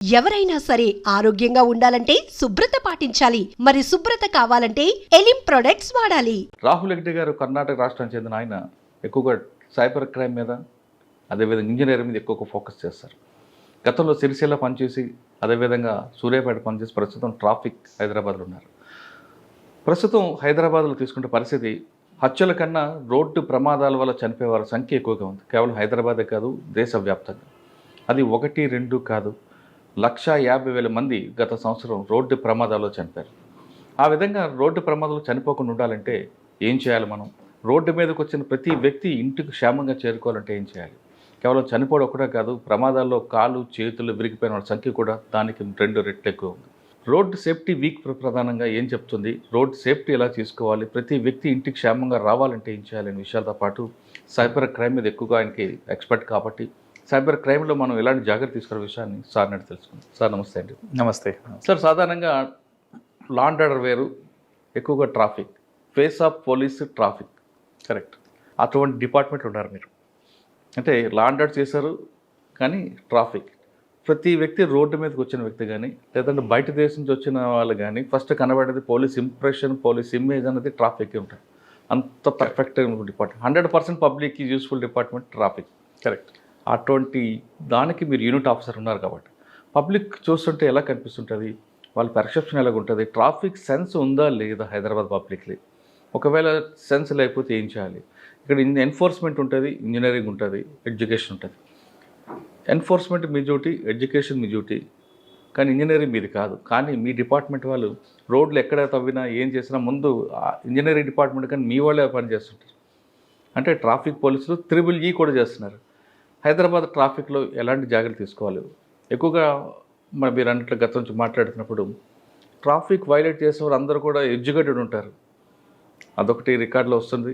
ఎవరైనా సరే ఆరోగ్యంగా ఉండాలంటే శుభ్రత పాటించాలి. మరి శుభ్రత కావాలంటే ఎలిం ప్రొడక్ట్స్ వాడాలి. రాహుల్ హెగ్డే గారు కర్ణాటక రాష్ట్రానికి చెందిన ఆయన ఎక్కువగా సైబర్ క్రైమ్ మీద అదేవిధంగా ఇంజనీరింగ్ మీద ఎక్కువగా ఫోకస్ చేస్తారు. గతంలో సిరిసిల్ల పనిచేసి అదేవిధంగా సూర్యాపేట పనిచేసి ప్రస్తుతం ట్రాఫిక్ హైదరాబాద్లో ఉన్నారు. ప్రస్తుతం హైదరాబాద్లో తీసుకుంటే పరిస్థితి హత్యల కన్నా రోడ్డు ప్రమాదాల వల్ల చనిపోయే వారి సంఖ్య ఎక్కువగా ఉంది. కేవలం హైదరాబాదే కాదు, దేశవ్యాప్తంగా. అది 1, 2 కాదు, 1,50,000 మంది గత సంవత్సరం రోడ్డు ప్రమాదాల్లో చనిపోయారు. ఆ విధంగా రోడ్డు ప్రమాదాలు చనిపోకుండా ఉండాలంటే ఏం చేయాలి మనం? రోడ్డు మీదకి వచ్చిన ప్రతి వ్యక్తి ఇంటికి క్షేమంగా చేరుకోవాలంటే ఏం చేయాలి? కేవలం చనిపోవడం ఒకటే కాదు, ప్రమాదాల్లో కాళ్ళు చేతులు విరిగిపోయిన వాళ్ళ సంఖ్య కూడా దానికి 2 రెట్లు ఎక్కువ ఉంది. రోడ్డు సేఫ్టీ వీక్ ప్రధానంగా ఏం చెప్తుంది, రోడ్డు సేఫ్టీ ఎలా తీసుకోవాలి, ప్రతి వ్యక్తి ఇంటికి క్షేమంగా రావాలంటే ఏం చేయాలి అనే విషయాలతో పాటు సైబర్ క్రైమ్ మీద ఎక్కువగా ఆయనకి ఎక్స్పర్ట్ కాబట్టి సైబర్ క్రైమ్లో మనం ఎలాంటి జాగ్రత్త తీసుకునే విషయాన్ని సార్ నడి తెలుసుకుందాం. సార్ నమస్తే అండి. నమస్తే సార్, సాధారణంగా లా అండ్ ఆర్డర్ వేరు, ఎక్కువగా traffic, face of police traffic, correct. అటువంటి డిపార్ట్మెంట్ ఉన్నారు మీరు. అంటే లా అండ్ ఆర్డర్ చేశారు కానీ ట్రాఫిక్, ప్రతి వ్యక్తి రోడ్డు మీదకి వచ్చిన వ్యక్తి కానీ లేదంటే బయట దేశం నుంచి వచ్చిన వాళ్ళు కానీ ఫస్ట్ కనబడేది పోలీస్ ఇంప్రెషన్, పోలీస్ ఇమేజ్ అనేది ట్రాఫిక్ ఉంటుంది. అంత perfect department, 100% public useful department traffic. Correct. అటువంటి దానికి మీరు యూనిట్ ఆఫీసర్ ఉన్నారు కాబట్టి పబ్లిక్ చూస్తుంటే ఎలా కనిపిస్తుంటుంది, వాళ్ళ పర్సెప్షన్ ఎలాగ ఉంటుంది, ట్రాఫిక్ సెన్స్ ఉందా లేదా హైదరాబాద్ పబ్లిక్లీ? ఒకవేళ సెన్స్ లేకపోతే ఏం చేయాలి? ఇక్కడ ఎన్ఫోర్స్మెంట్ ఉంటుంది, ఇంజనీరింగ్ ఉంటుంది, ఎడ్యుకేషన్ ఉంటుంది. ఎన్ఫోర్స్మెంట్ మీ డ్యూటీ, ఎడ్యుకేషన్ మీ డ్యూటీ, కానీ ఇంజనీరింగ్ మీది కాదు. కానీ మీ డిపార్ట్మెంట్ వాళ్ళు రోడ్లు ఎక్కడ తవ్వినా ఏం చేసినా ముందు ఇంజనీరింగ్ డిపార్ట్మెంట్ కానీ మీ వాళ్ళే పనిచేస్తుంటారు. అంటే ట్రాఫిక్ పోలీసులు 3E కూడా చేస్తున్నారు. హైదరాబాద్ ట్రాఫిక్లో ఎలాంటి జాగ్రత్తలు తీసుకోవాలి? ఎక్కువగా మీరు అన్నట్లు గతం నుంచి మాట్లాడుతున్నప్పుడు ట్రాఫిక్ వైలేట్ చేసేవారు అందరూ కూడా ఎడ్యుకేటెడ్ ఉంటారు, అదొకటి రికార్డులో వస్తుంది.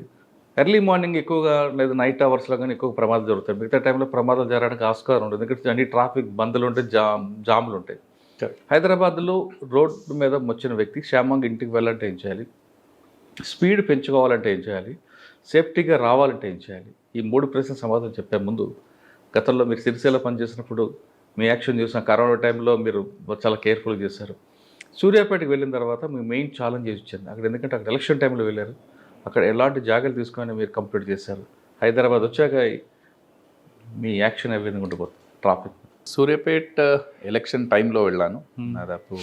ఎర్లీ మార్నింగ్ ఎక్కువగా లేదా నైట్ అవర్స్లో కానీ ఎక్కువ ప్రమాదాలు జరుగుతాయి. మిగతా టైంలో ప్రమాదాలు జరగడానికి ఆస్కారం ఉంటుంది, ఎందుకంటే అన్ని ట్రాఫిక్ బందులు ఉంటాయి, జాములు ఉంటాయి. హైదరాబాద్లో రోడ్డు మీద వచ్చిన వ్యక్తి క్షేమంగా ఇంటికి వెళ్ళాలంటే ఏం చేయాలి? స్పీడ్ పెంచుకోవాలంటే ఏం చేయాలి? సేఫ్టీగా రావాలంటే ఏం చేయాలి? ఈ 3 ప్రశ్నల సమాధానం చెప్పే ముందు, గతంలో మీరు సిరిసిల్ల పనిచేసినప్పుడు మీ యాక్షన్ చూసిన కరోనా టైంలో మీరు చాలా కేర్ఫుల్గా చేశారు. సూర్యాపేటకి వెళ్ళిన తర్వాత మీ మెయిన్ ఛాలెంజ్ వచ్చింది అక్కడ, ఎందుకంటే అక్కడ ఎలక్షన్ టైంలో వెళ్ళారు. అక్కడ ఎలాంటి జాగ్రత్తలు తీసుకొని మీరు కంప్లీట్ చేశారు? హైదరాబాద్ వచ్చాక మీ యాక్షన్ ఏ విధంగా ఉండిపోతుంది ట్రాఫిక్? సూర్యాపేట్ ఎలక్షన్ టైంలో వెళ్ళాను. దాదాపు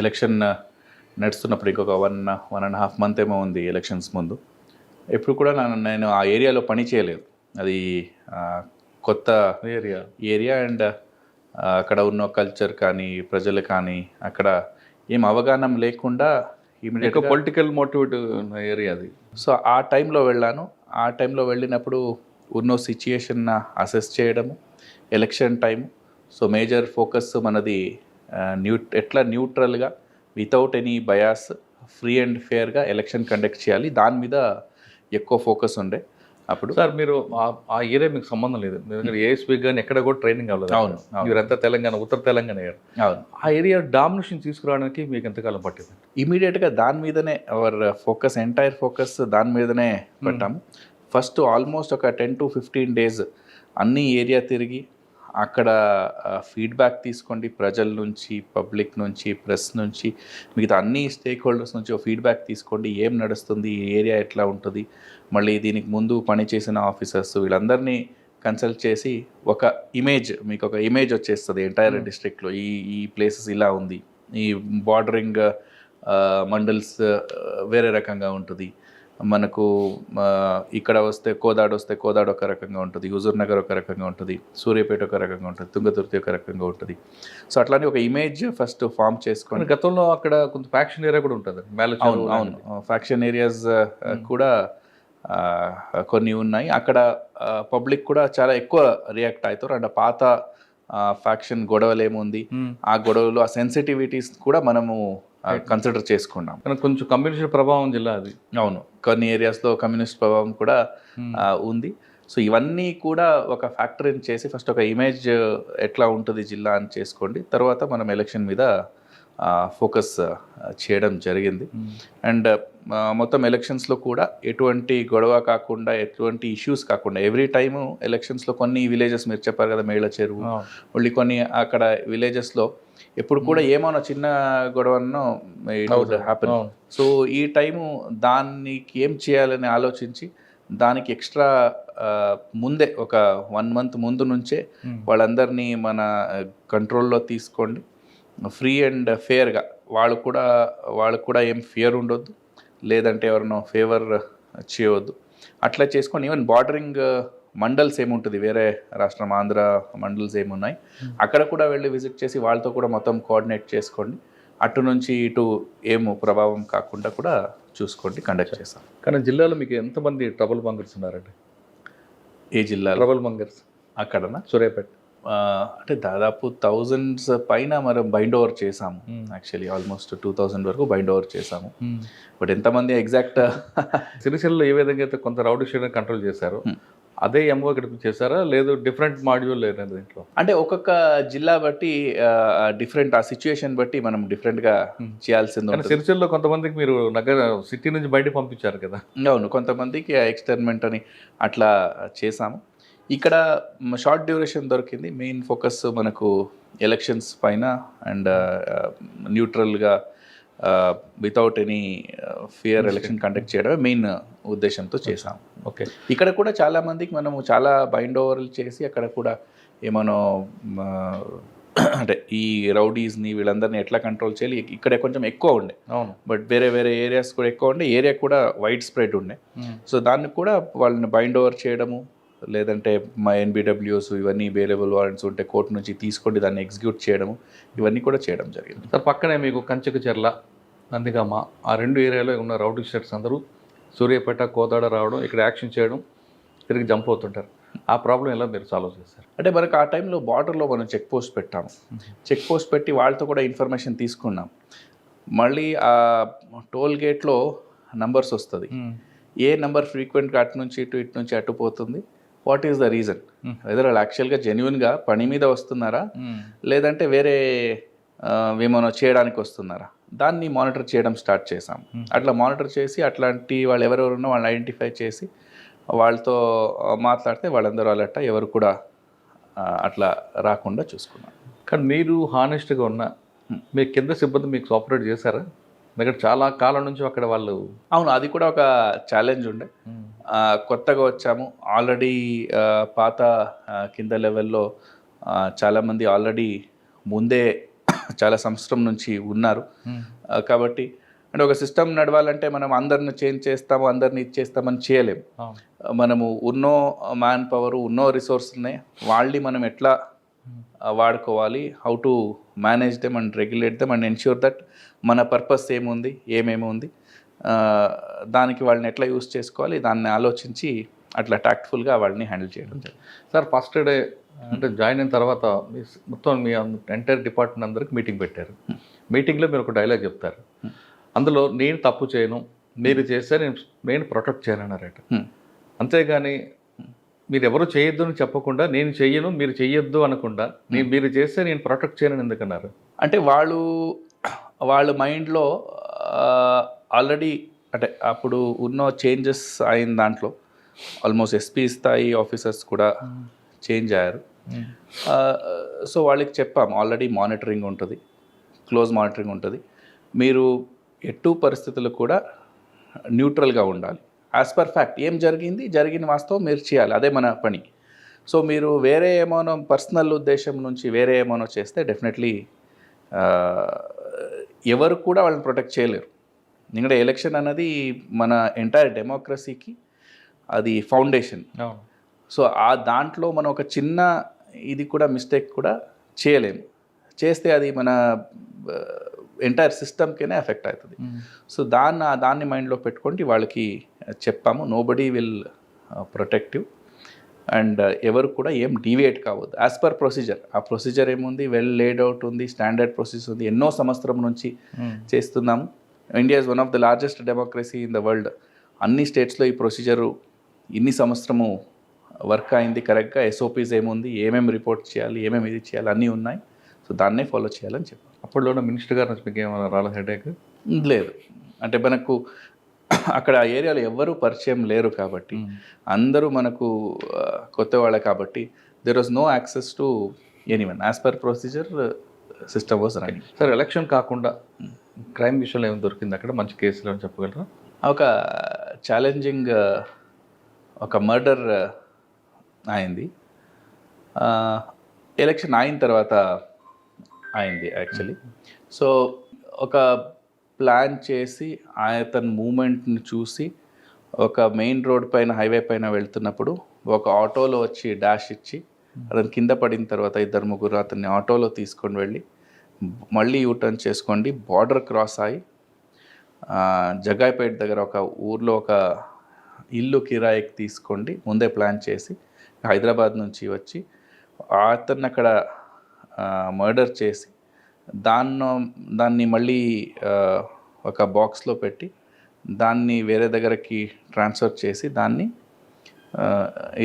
ఎలక్షన్ నడుస్తున్నప్పుడు ఇంకొక 1.5 మంత్ ఏమో ఉంది ఎలక్షన్స్ ముందు. ఎప్పుడు కూడా నేను ఆ ఏరియాలో పని చేయలేదు. అది కొత్త ఏరియా అండ్ అక్కడ ఉన్న కల్చర్ కానీ ప్రజలు కానీ అక్కడ ఏం అవగాహన లేకుండా ఇమీడియట్గా పొలిటికల్ మోటివేట్ ఏరియా అది. సో ఆ టైంలో వెళ్ళాను. ఆ టైంలో వెళ్ళినప్పుడు ఉన్న సిచ్యుయేషన్ అసెస్ చేయడము, election time. So major focus మనది ఎట్లా న్యూట్రల్గా without any bias free and ఫేర్గా ఎలక్షన్ కండక్ట్ చేయాలి, దాని మీద ఎక్కువ ఫోకస్ ఉండే. అప్పుడు సార్ మీరు ఆ ఏరియా మీకు సంబంధం లేదు, ఎందుకంటే ఏఎస్పీ కానీ ఎక్కడ కూడా ట్రైనింగ్ అవ్వలేదు. అవును, మీరంతా తెలంగాణ, ఉత్తర తెలంగాణ. అవును. ఆ ఏరియా డామినేషన్ తీసుకురావడానికి మీకు ఎంతకాలం పట్టింది? ఇమీడియట్గా దాని మీదనే అవర్ ఫోకస్, ఎంటైర్ ఫోకస్ దాని మీదనే పెట్టాము. ఫస్ట్ ఆల్మోస్ట్ ఒక 10 to 15 days అన్ని ఏరియా తిరిగి అక్కడ ఫీడ్బ్యాక్ తీసుకోండి, ప్రజల నుంచి, పబ్లిక్ నుంచి, ప్రెస్ నుంచి, మిగతా అన్ని స్టేక్ హోల్డర్స్ నుంచి ఫీడ్బ్యాక్ తీసుకోండి. ఏం నడుస్తుంది, ఈ ఏరియా ఎట్లా ఉంటుంది, మళ్ళీ దీనికి ముందు పనిచేసిన ఆఫీసర్స్ వీళ్ళందరినీ కన్సల్ట్ చేసి ఒక ఇమేజ్, మీకు ఒక ఇమేజ్ వచ్చేస్తుంది ఎంటైర్ డిస్ట్రిక్ట్లో. ఈ ప్లేసెస్ ఇలా ఉంది, ఈ బార్డరింగ్ మండల్స్ వేరే రకంగా ఉంటుంది, మనకు ఇక్కడ వస్తే కోదాడు ఒక రకంగా ఉంటుంది, హుజూర్ నగర్ ఒక రకంగా ఉంటుంది, సూర్యాపేట ఒక రకంగా ఉంటుంది, తుంగతుర్తి ఒక రకంగా ఉంటుంది. సో అట్లానే ఒక ఇమేజ్ ఫస్ట్ ఫామ్ చేసుకొని, గతంలో అక్కడ కొంత ఫ్యాక్షన్ ఏరియా కూడా ఉంటుంది. అవును, ఫ్యాక్షన్ ఏరియాస్ కూడా కొన్ని ఉన్నాయి. అక్కడ పబ్లిక్ కూడా చాలా ఎక్కువ రియాక్ట్ అవుతారు. అండ్ పాత ఫ్యాక్షన్ గొడవలు ఏముంది, ఆ గొడవలు, ఆ సెన్సిటివిటీస్ కూడా మనము కన్సిడర్ చేసుకున్నాం. కొంచెం కమ్యూనిస్ట్ ప్రభావం జిల్లా అది. అవును, కొన్ని ఏరియాస్లో కమ్యూనిస్ట్ ప్రభావం కూడా ఉంది. సో ఇవన్నీ కూడా ఒక ఫ్యాక్టరీని చేసి ఫస్ట్ ఒక ఇమేజ్ ఎట్లా ఉంటుంది జిల్లా అని చేసుకోండి, తర్వాత మనం ఎలక్షన్ మీద ఫోకస్ చేయడం జరిగింది. అండ్ మొత్తం ఎలక్షన్స్లో కూడా ఎటువంటి గొడవ కాకుండా, ఎటువంటి ఇష్యూస్ కాకుండా, ఎవ్రీ టైము ఎలక్షన్స్లో కొన్ని విలేజెస్ మీరు చెప్పారు కదా, మేళ చెరువు, మళ్ళీ కొన్ని అక్కడ విలేజెస్లో ఎప్పుడు కూడా ఏమైనా చిన్న గొడవనో హ్యాపెన్. సో ఈ టైము దానికి ఏం చేయాలని ఆలోచించి దానికి ఎక్స్ట్రా ముందే ఒక 1 month ముందు నుంచే వాళ్ళందరినీ మన కంట్రోల్లో తీసుకోండి, ఫ్రీ అండ్ ఫేర్గా, వాళ్ళకు కూడా ఏం ఫియర్ ఉండొద్దు, లేదంటే ఎవరినో ఫేవర్ చేయవద్దు, అట్లా చేసుకొని ఈవెన్ బార్డరింగ్ మండల్స్ ఏముంటుంది, వేరే రాష్ట్రం ఆంధ్ర మండల్స్ ఏమున్నాయి, అక్కడ కూడా వెళ్ళి విజిట్ చేసి వాళ్ళతో కూడా మొత్తం కోఆర్డినేట్ చేసుకోండి. అటు నుంచి ఇటు ఏమో ప్రభావం కాకుండా కూడా చూసుకోండి, కండక్ట్ చేస్తాం. కానీ జిల్లాలో మీకు ఎంతమంది ట్రబుల్ మంగర్స్ ఉన్నారండి? ఏ జిల్లాలో ట్రబుల్ మంగర్స్? అక్కడనా? సూర్యాపేట. అంటే దాదాపు 1000s పైన మనం బైండ్ ఓవర్ చేసాము. యాక్చువల్లీ ఆల్మోస్ట్ 2000 వరకు బైండ్ ఓవర్ చేసాము. బట్ ఎంతమంది ఎగ్జాక్ట్ సిరిసిల్లలో ఏ విధంగా అయితే కొంత రౌడీ షీట్ని కంట్రోల్ చేశారు, అదే ఎంఓ ఇక్కడ చేశారా, లేదు డిఫరెంట్ మాడ్యూల్ లేదు దీంట్లో? అంటే ఒక్కొక్క జిల్లా బట్టి డిఫరెంట్, ఆ సిచ్యుయేషన్ బట్టి మనం డిఫరెంట్గా చేయాల్సింది ఉంటుంది. సిరిసిల్లో కొంతమందికి మీరు నగర సిటీ నుంచి బయటకు పంపించారు కదా? అవును, కొంతమందికి ఎక్స్టర్మెంట్ అని అట్లా చేసాము. ఇక్కడ షార్ట్ డ్యూరేషన్ దొరికింది. మెయిన్ ఫోకస్ మనకు ఎలక్షన్స్ పైన అండ్ న్యూట్రల్గా without any fear election conduct చేయడమే మెయిన్ ఉద్దేశంతో చేసాం. ఓకే. ఇక్కడ కూడా చాలామందికి మనము చాలా బైండ్ ఓవర్లు చేసి అక్కడ కూడా ఏమనో అంటే ఈ రౌడీస్ని వీళ్ళందరినీ ఎట్లా కంట్రోల్ చేయాలి, ఇక్కడ కొంచెం ఎక్కువ ఉండే. అవును. బట్ వేరే ఏరియాస్ కూడా ఎక్కువ ఉండే, ఏరియా కూడా వైడ్ స్ప్రెడ్ ఉండే. సో దాన్ని కూడా వాళ్ళని బైండ్ ఓవర్ చేయడము, లేదంటే మా ఎన్బిడబ్ల్యూస్ ఇవన్నీ అవైలబుల్ వారెంట్స్ ఉంటే కోర్టు నుంచి తీసుకోండి దాన్ని ఎగ్జిక్యూట్ చేయడము, ఇవన్నీ కూడా చేయడం జరిగింది. సార్, పక్కనే మీకు కంచెకు చెర్ల, నందిగామ, ఆ 2 ఏరియాలో ఉన్న రౌడీ షీటర్స్ అందరూ సూర్యాపేట, కోదాడ రావడం, ఇక్కడ యాక్షన్ చేయడం, తిరిగి జంప్ అవుతుంటారు. ఆ ప్రాబ్లం ఎలా మీరు సాల్వ్ చేస్తారు? అంటే మనకు ఆ టైంలో బార్డర్లో మనం చెక్ పోస్ట్ పెట్టాము. చెక్ పోస్ట్ పెట్టి వాళ్ళతో కూడా ఇన్ఫర్మేషన్ తీసుకున్నాం. మళ్ళీ ఆ టోల్ గేట్లో నంబర్స్ వస్తుంది, ఏ నెంబర్ ఫ్రీక్వెంట్గా అటు నుంచి ఇటు నుంచి అటు పోతుంది, what is the reason, whether వాళ్ళు యాక్చువల్గా జెన్యున్గా పని మీద వస్తున్నారా, లేదంటే వేరే ఏమైనా చేయడానికి వస్తున్నారా, దాన్ని మానిటర్ చేయడం స్టార్ట్ చేసాం. అట్లా మానిటర్ చేసి అట్లాంటి వాళ్ళు ఎవరెవరున్నా వాళ్ళని ఐడెంటిఫై చేసి వాళ్ళతో మాట్లాడితే వాళ్ళందరూ అలర్ట్, ఎవరు కూడా అట్లా రాకుండా చూసుకున్నాం. కానీ మీరు హానెస్ట్గా ఉన్న మీ కింద సిబ్బంది మీకు కోఆపరేట్ చేశారా? ఎందుకంటే చాలా కాలం నుంచి అక్కడ వాళ్ళు. అవును, అది కూడా ఒక ఛాలెంజ్ ఉండే. కొత్తగా వచ్చాము, ఆల్రెడీ పాత కింద లెవెల్లో చాలామంది ఆల్రెడీ ముందే చాలా సంవత్సరం నుంచి ఉన్నారు. కాబట్టి అంటే ఒక సిస్టమ్ నడవాలంటే మనం అందరిని చేంజ్ చేస్తాము, అందరిని ఇచ్చేస్తామని చేయలేము. మనము ఉన్నో మ్యాన్ పవర్, ఉన్నో రిసోర్స్ని వాళ్ళని మనం ఎట్లా వాడుకోవాలి, how to manage them and regulate them and ensure that మన పర్పస్ ఏముంది, ఏమేమి ఉంది, దానికి వాళ్ళని ఎట్లా యూస్ చేసుకోవాలి, దాన్ని ఆలోచించి అట్లా టాక్ట్ఫుల్గా వాళ్ళని హ్యాండిల్ చేయడం జరిగింది. సార్, ఫస్ట్ డే అంటే జాయిన్ అయిన తర్వాత మొత్తం మీ ఎంటైర్ డిపార్ట్మెంట్ అందరికి మీటింగ్ పెట్టారు. మీటింగ్లో మీరు ఒక డైలాగ్ చెప్తారు, అందులో నేను తప్పు చేయను, మీరు చేస్తే నేను ప్రొటెక్ట్ చేయనన్నారట. అంతేగాని మీరు ఎవరు చేయొద్దు అని చెప్పకుండా నేను చెయ్యను మీరు చెయ్యొద్దు అనకుండా మీరు చేస్తే నేను ప్రొటెక్ట్ చేయను ఎందుకన్నారు? అంటే వాళ్ళ మైండ్లో ఆల్రెడీ అంటే అప్పుడు ఉన్న చేంజెస్ అయిన దాంట్లో ఆల్మోస్ట్ ఎస్పీ స్థాయి ఆఫీసర్స్ కూడా చేంజ్ అయ్యారు. సో వాళ్ళకి చెప్పాము, ఆల్రెడీ మానిటరింగ్ ఉంటుంది, క్లోజ్ మానిటరింగ్ ఉంటుంది, మీరు ఎటు పరిస్థితులు కూడా న్యూట్రల్గా ఉండాలి. యాజ్ పర్ ఫ్యాక్ట్ ఏం జరిగిన వాస్తవం మీరు చేయాలి, అదే మన పని. సో మీరు వేరే ఏమోనో పర్సనల్ ఉద్దేశం నుంచి వేరే ఏమోనో చేస్తే డెఫినెట్లీ ఎవరు కూడా వాళ్ళని ప్రొటెక్ట్ చేయలేరు. ఎందుకంటే ఎలక్షన్ అన్నది మన ఎంటైర్ డెమోక్రసీకి అది ఫౌండేషన్. సో ఆ దాంట్లో మనం ఒక చిన్న ఇది కూడా మిస్టేక్ కూడా చేయలేము, చేస్తే అది మన ఎంటైర్ సిస్టమ్కేనే ఎఫెక్ట్ అవుతుంది. సో దాన్ని మైండ్లో పెట్టుకుంటే వాళ్ళకి చెప్పాము, నోబడీ విల్ ప్రొటెక్టివ్ అండ్ ఎవరు కూడా ఏం డీవియేట్ కావద్దు, యాజ్ పర్ ప్రొసీజర్. ఆ ప్రొసీజర్ ఏముంది, వెల్ లేడ్ అవుట్ ఉంది, స్టాండర్డ్ ప్రొసీజర్ ఉంది, ఎన్నో సంవత్సరం నుంచి చేస్తున్నాము. India is one of the largest democracy in the world. అన్ని స్టేట్స్లో ఈ ప్రొసీజరు ఇన్ని సంవత్సరము వర్క్ అయింది కరెక్ట్గా. ఎస్ఓపీస్ ఏముంది, ఏమేమి రిపోర్ట్ చేయాలి, ఏమేమి ఇది చేయాలి అన్నీ ఉన్నాయి. సో దాన్నే ఫాలో చేయాలని చెప్పాను. అప్పట్లోనే మినిస్టర్ గారు నుంచి మీకు ఏమైనా రాలేదు హెడేక్? లేదు, అంటే మనకు అక్కడ ఆ ఏరియాలో ఎవ్వరూ పరిచయం లేరు కాబట్టి, అందరూ మనకు కొత్త వాళ్ళే కాబట్టి there was no access to anyone. As per procedure system was running. Sir election కాకుండా క్రైమ్ విషయంలో ఏమైనా దొరికింది అక్కడ మంచి కేసులు అని చెప్పగలరా? ఒక ఛాలెంజింగ్ ఒక మర్డర్ అయింది. ఎలక్షన్ అయిన తర్వాత అయింది యాక్చువల్లీ. సో ఒక ప్లాన్ చేసి అతని మూమెంట్ని చూసి ఒక మెయిన్ రోడ్ పైన హైవే పైన వెళ్తున్నప్పుడు ఒక ఆటోలో వచ్చి డాష్ ఇచ్చి అతను కింద పడిన తర్వాత 2-3 అతన్ని ఆటోలో తీసుకొని వెళ్ళి మళ్ళీ యూటర్న్ చేసుకోండి, బార్డర్ క్రాస్ అయ్యి జగాయిపేట దగ్గర ఒక ఊర్లో ఒక ఇల్లు కిరాయికి తీసుకోండి ముందే ప్లాన్ చేసి హైదరాబాద్ నుంచి వచ్చి అతన్ని అక్కడ మర్డర్ చేసి దాన్ని మళ్ళీ ఒక బాక్స్లో పెట్టి దాన్ని వేరే దగ్గరకి ట్రాన్స్ఫర్ చేసి దాన్ని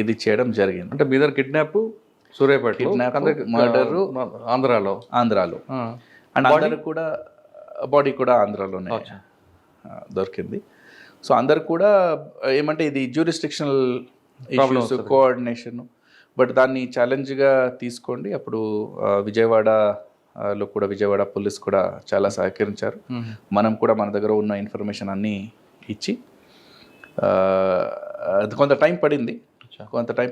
ఇది చేయడం జరిగింది. అంటే మీ దగ్గర కిడ్నాప్ సూర్యాపేట, మర్డరు ఆంధ్రాలో అండ్ అందరు కూడా బాడీ కూడా ఆంధ్రాలోనే దొరికింది. సో అందరు కూడా ఏమంటే ఇది జ్యూరిస్డిక్షనల్ ఇష్యూస్, కోఆర్డినేషన్, బట్ దాన్ని ఛాలెంజ్గా తీసుకోండి. అప్పుడు విజయవాడలో కూడా విజయవాడ పోలీస్ కూడా చాలా సహకరించారు. మనం కూడా మన దగ్గర ఉన్న ఇన్ఫర్మేషన్ అన్నీ ఇచ్చి కొంత టైం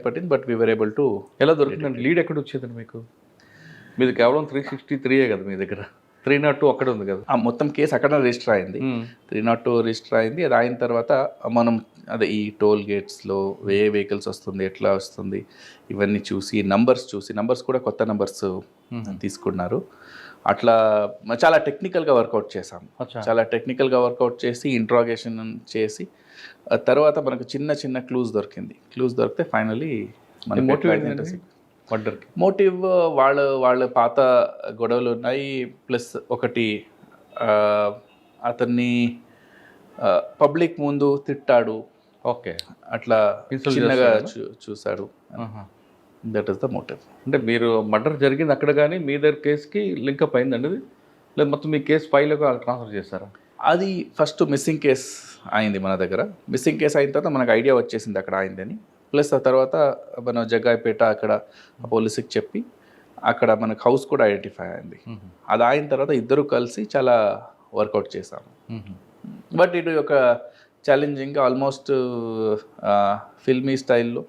పడింది but we were able to. ఎలా దొరికిందండి? లీడ్ ఎక్కడ వచ్చేదండి మీకు? మీది కేవలం 363 కదా మీ దగ్గర, 302 అక్కడ ఉంది కదా. మొత్తం కేసు అక్కడ రిజిస్టర్ అయింది, 302 రిజిస్టర్ అయింది. అది అయిన తర్వాత మనం ఈ టోల్ గేట్స్లో ఏ వెహికల్స్ వస్తుంది, ఎట్లా వస్తుంది, ఇవన్నీ చూసి నంబర్స్ కూడా కొత్త నంబర్స్ తీసుకున్నారు. అట్లా చాలా టెక్నికల్గా వర్కౌట్ చేసి ఇంట్రాగేషన్ చేసి తర్వాత మనకు చిన్న క్లూస్ దొరికితే ఫైనలీ మోటివ్ వాళ్ళ పాత గొడవలు ఉన్నాయి. ప్లస్ ఒకటి అతన్ని పబ్లిక్ ముందు తిట్టాడు, ఓకే, అట్లా చిన్నగా చూశాడు. That is the motive. అంటే మీరు మర్డర్ జరిగింది అక్కడ కానీ మీ దగ్గర కేసుకి లింకప్ అయిందండి అది? లేదు మొత్తం మీ కేసు ఫైల్గా ట్రాన్స్ఫర్ చేస్తారా? అది ఫస్ట్ మిస్సింగ్ కేస్ అయింది మన దగ్గర. మిస్సింగ్ కేసు అయిన తర్వాత మనకు ఐడియా వచ్చేసింది అక్కడ అయిందని. ప్లస్ ఆ తర్వాత మనం జగ్గాయిపేట అక్కడ పోలీసుకి చెప్పి అక్కడ మనకు హౌస్ కూడా ఐడెంటిఫై అయింది. అది అయిన తర్వాత ఇద్దరు కలిసి చాలా వర్కౌట్ చేశాము. బట్ ఇటు ఒక ఛాలెంజింగ్ ఆల్మోస్ట్ ఫిల్మీ స్టైల్లో.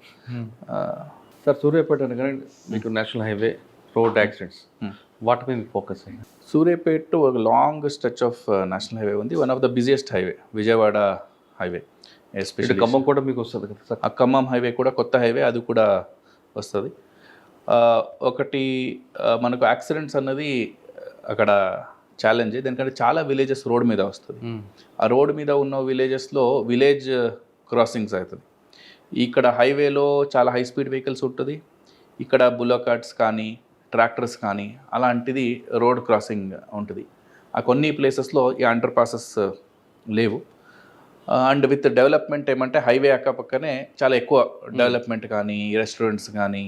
సార్ సూర్యాపేట అనగానే మీకు నేషనల్ హైవే, రోడ్ యాక్సిడెంట్స్, వాటి మీద ఫోకస్ అయ్యింది. సూర్యాపేట ఒక long stretch of national highway ఉంది. One of the busiest highway Vijayawada highway. Especially Khammam కూడా మీకు వస్తుంది కదా సార్? ఆ ఖమ్మం హైవే కూడా కొత్త హైవే, అది కూడా వస్తుంది. ఒకటి మనకు యాక్సిడెంట్స్ అన్నది అక్కడ ఛాలెంజ్. దానికంటే చాలా విలేజెస్ రోడ్ మీద వస్తుంది. ఆ రోడ్ మీద ఉన్న విలేజెస్లో విలేజ్ క్రాసింగ్స్ అవుతుంది. ఇక్కడ హైవేలో చాలా హై స్పీడ్ వెహికల్స్ ఉంటుంది. ఇక్కడ బుల్లకార్ట్స్ కానీ ట్రాక్టర్స్ కానీ అలాంటిది రోడ్ క్రాసింగ్ ఉంటుంది. ఆ కొన్ని ప్లేసెస్లో ఈ అండర్ పాసెస్ లేవు. అండ్ విత్ డెవలప్మెంట్ ఏమంటే హైవే అక్కపక్కనే చాలా ఎక్కువ డెవలప్మెంట్ కానీ రెస్టారెంట్స్ కానీ